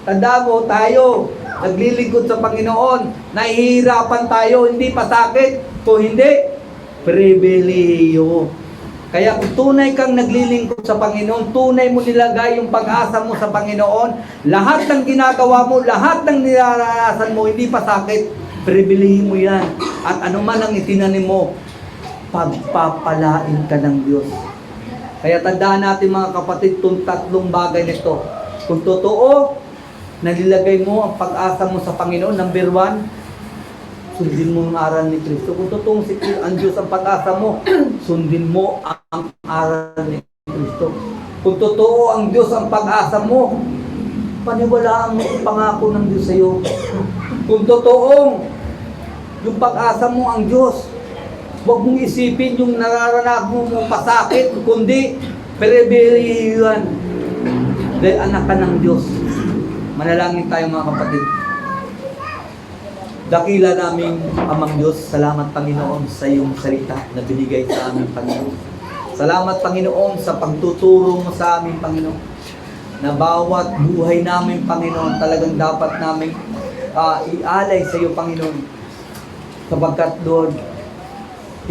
Tanda mo, tayo, naglilingkod sa Panginoon, nahihirapan tayo, hindi pasakit. Kung hindi, pribilehiyo. Kaya kung tunay kang naglilingkod sa Panginoon, tunay mo nilagay yung pag-asa mo sa Panginoon, lahat ng ginagawa mo, lahat ng nilalasan mo, hindi pa sakit, pribilehiyo mo yan. At anuman ang itinanim mo, pagpapalain ka ng Diyos. Kaya tandaan natin mga kapatid, itong tatlong bagay nito. Kung totoo, nalilagay mo ang pag-asa mo sa Panginoon, number 1, sundin mo ang aral ni Kristo. Kung totoong ang Diyos ang pag-asa mo, sundin mo ang aral ni Kristo. Kung totoo ang Diyos ang pag-asa mo, paniwalaan mo ang pangako ng Diyos sa iyo. Kung totoong yung pag-asa mo ang Diyos, huwag mong isipin yung nararanasan mo pasakit, kundi pereberiyuhan. Dahil anak ka ng Diyos. Manalangin tayo mga kapatid. Dakila naming Amang Diyos, salamat Panginoon sa iyong salita na binigay sa amin, Panginoon. Salamat Panginoon sa pagtuturo mo sa amin, Panginoon. Na bawat buhay namin, Panginoon, talagang dapat namin ialay sa iyo, Panginoon. Sapagkat, Lord,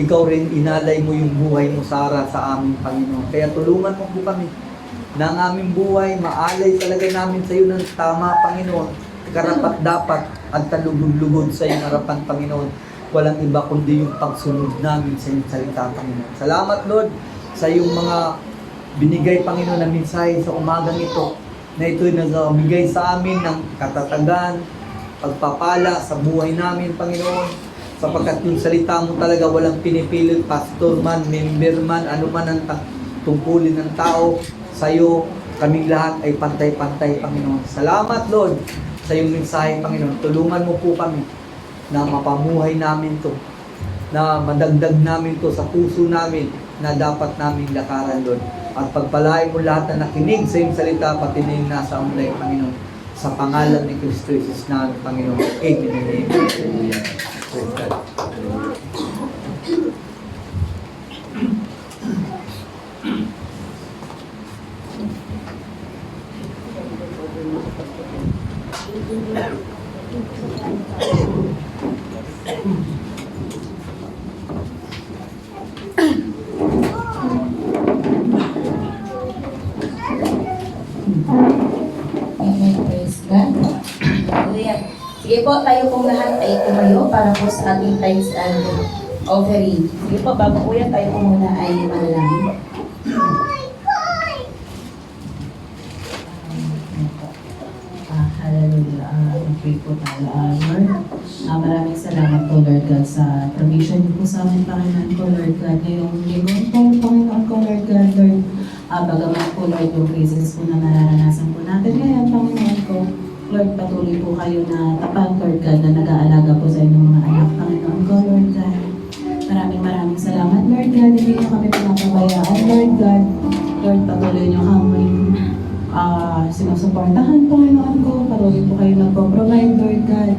ikaw rin inalay mo yung buhay mo sa amin, Panginoon. Kaya tulungan mo po kami na ang aming buhay, maalay talaga namin sa iyo ng tama, Panginoon. Karapat dapat at talugod-lugod sa iyong harapan, Panginoon. Walang iba kundi yung pagsunod namin sa iyong salita, Panginoon. Salamat, Lord, sa iyong mga binigay, Panginoon, na mensahe sa umagang ito, na ito'y nagbigay sa amin ng katatagan, pagpapala sa buhay namin, Panginoon. Sapagkat yung salita mo talaga walang pinipilit, pastor man, member man, ano man ang tungkulin ng tao, sa iyo, kaming lahat ay pantay-pantay, Panginoon. Salamat, Lord, sa iyong mensahe, Panginoon. Tulungan mo po kami na mapamuhay namin to, na madagdag namin to sa puso namin na dapat namin lakaran, Lord. At pagpalain mo lahat na nakinig sa iyong salita, pati na yung nasa online, Panginoon. Sa pangalan ni Kristo Jesus na, Panginoon. Amen and amen. Praise God. Praise God. Hallelujah. Sige po, tayo pong lahat ay tumayo para po sa ating tithes and offering. Sige po, bago po yan, tayo po muna ay manalangin. Hallelujah. Pray po tayo, Lord. Maraming salamat po, Lord God, sa provision niyo po sa amin, Panginoon ko, Lord God. Ngayong linggon po, Panginoon ko, Lord God, Lord. Bagaman po, Lord, yung crisis po na nararanasan po natin ngayon, Panginoon ko, Lord, patuloy po kayo na tapat, Lord God, na nag-aalaga po sa inyong mga anak, Panginoon ko, Lord God. Maraming salamat, Lord God. Hindi niyo kami pinapabayaan, Lord God. Lord, patuloy niyo kami sinusuportahan, Panginoon ko. Patuloy po kayo nagpo-provide, Lord God.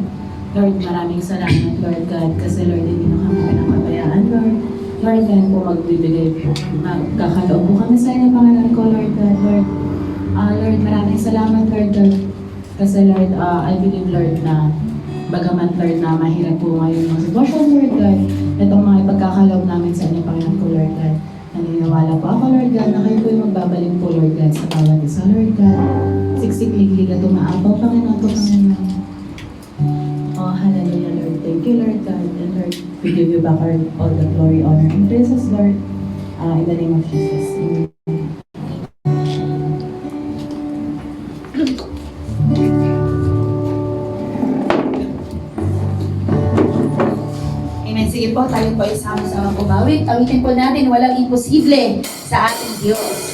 Lord, maraming salamat, Lord God, kasi Lord, hindi niyo kami pinapabayaan, Lord. Lord, kaya po magbibigay po. Magkakaloob po kami sa inyo, Panginoon ko, Lord God, Lord. Lord, maraming salamat, Lord God. Kasi Lord, I believe, Lord, na bagaman, Lord, na mahirap po ngayon yung sitwasyon, Lord God, itong mga ipagkakaloob namin sa inyo, Panginoon ko, Lord God. Naniniwala po ako, Lord God, na kayo po yung magbabalik po, Lord God, sa bawat isa, Lord God. Siksik-liglig at umaapaw, Panginoon ko, Panginoon. Oh, hallelujah, Lord. Thank you, Lord God. And Lord, we give you back all the glory, honor, and praises, Lord. In the name of Jesus. Amen. Amen. Sige po, tayo po ay sama-sama pumawit. Awitin po natin, walang imposible sa ating Diyos.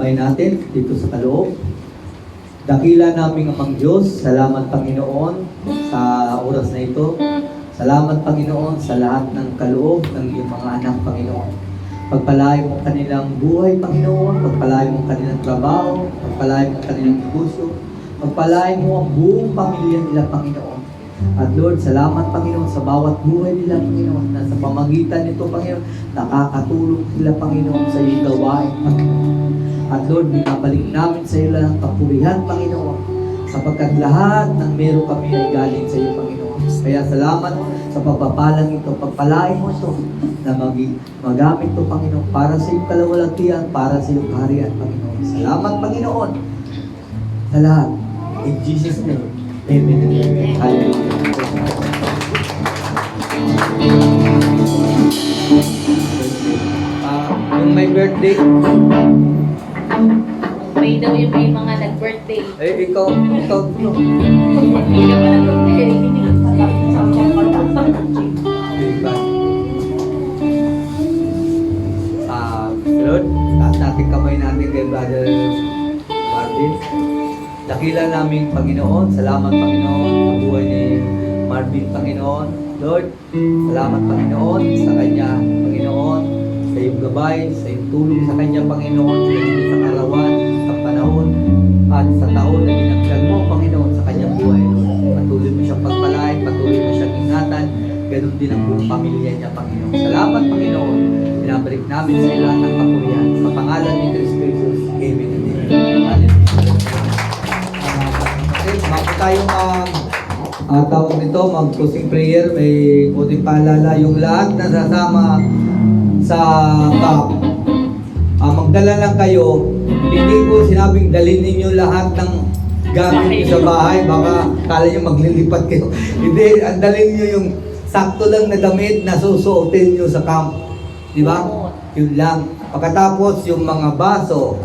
kamay natin dito sa kaloob. Dakila naming Amang Diyos, salamat Panginoon sa oras na ito. Salamat Panginoon sa lahat ng kaloob ng iyong mga anak, Panginoon. Pagpalain mo kanilang buhay, Panginoon. Pagpalain mo kanilang trabaho. Pagpalain mo kanilang negosyo. Pagpalain mo ang buong pamilya nila, Panginoon. At Lord, salamat Panginoon sa bawat buhay nila, Panginoon, na sa pamagitan nito, Panginoon, nakakatulong sila, Panginoon, sa iyong gawain, Panginoon. At Lord, binabalik namin sa iyo lang ang kapurihan, Panginoon, sapagkat lahat ng meron kami ay galing sa iyo, Panginoon. Kaya salamat sa pagpapalang ito, pagpalain mo ito, na magamit ito, Panginoon, para sa iyong kalawalatian, para sa iyong kaharian, Panginoon. Salamat, Panginoon, sa lahat. In Jesus' name, amen and amen. Hallelujah. Yung may birthday, May daw yung may mga nag-birthday. ikaw, Hindi ka pa nag-birthday. Lord, taas natin kamay natin kay Brother Marvin. Dakila namin Panginoon. Salamat Panginoon sa buhay ni Marvin, Panginoon. Lord, salamat Panginoon sa kanya, Panginoon, sa iyong gabay, sa iyong tulong sa kanya, Panginoon, sa karawan, sa panahon, at sa taon na dinagdag mo, Panginoon, sa kanyang buhay, Lord. Patuloy mo siyang pagpalain, patuloy mo siyang ingatan, ganun din ang buong pamilya niya, Panginoon. Salamat, Panginoon. Binabalik namin sa lahat ng kapurihan. Sa pangalan ni Cristo Jesus. Amen and amen. Hallelujah. Bago tayo tawag nito, mag-closing prayer, may kunting paalala yung lahat na sasama sa camp. Magdala lang kayo. Hindi ko sinabing dalhin ninyo lahat ng gamit niyo sa bahay. Baka kala nyo maglilipat kayo. Hindi, ang dalhin niyo yung sakto lang na damit na susuotin nyo sa camp. Di ba? Yun lang. Pagkatapos yung mga baso,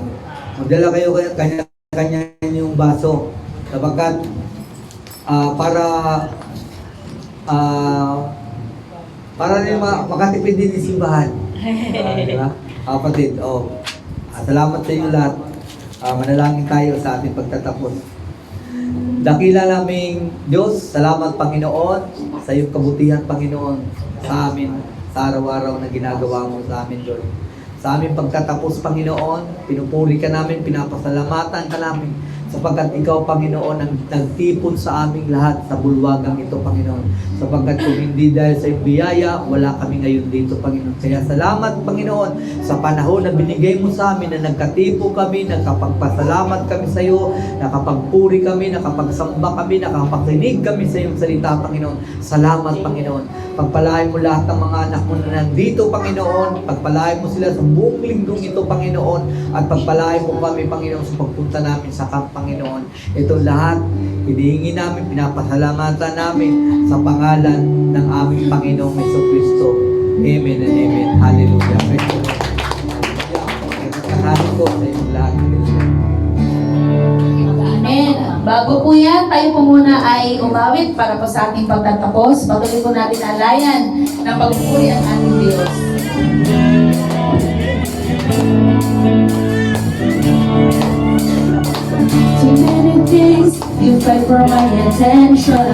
magdala kayo kanya-kanya yung baso. Sapagkat para rin makatipid din yung simbahan. Di ba? Kapatid, salamat sa inyo lahat. Manalangin tayo sa ating pagtatapos. Dakila naming Diyos, salamat Panginoon sa iyong kabutihan, Panginoon, sa amin, sa araw-araw na ginagawa mo sa amin, Lord. Sa aming pagtatapos, Panginoon, pinupuri ka namin, pinapasalamatan ka namin, sapagkat ikaw, Panginoon, ang nagtipon sa aming lahat sa bulwagang ito, Panginoon. Sapagkat kung hindi dahil sa iyong biyaya, wala kami ngayon dito, Panginoon. Kaya salamat, Panginoon, sa panahon na binigay mo sa amin, na nagkatipo kami, nakapagpasalamat kami sa iyo, nakapagpuri kami, nakapagsamba kami, nakapakinig kami sa iyong salita, Panginoon. Salamat, Panginoon. Pagpalain mo lahat ng mga anak mo na nandito, Panginoon. Pagpalain mo sila sa buong linggong ito, Panginoon. At pagpalain mo kami, Panginoon, sa pagpunta namin sa camp, Panginoon. Ito lahat, hinihingi namin, pinapasalamatan namin sa pangalan ng aming Panginoong Jesucristo. Amen and amen. Hallelujah. Praise the Lord. Nagkakahanin ko sa inyong lahat. Amen. Bago po yan, tayo po muna ay umawit para po sa ating pagtatapos. Patuloy po natin alayan ng pagpupuri ang ating Diyos. Too many things you fight for my attention.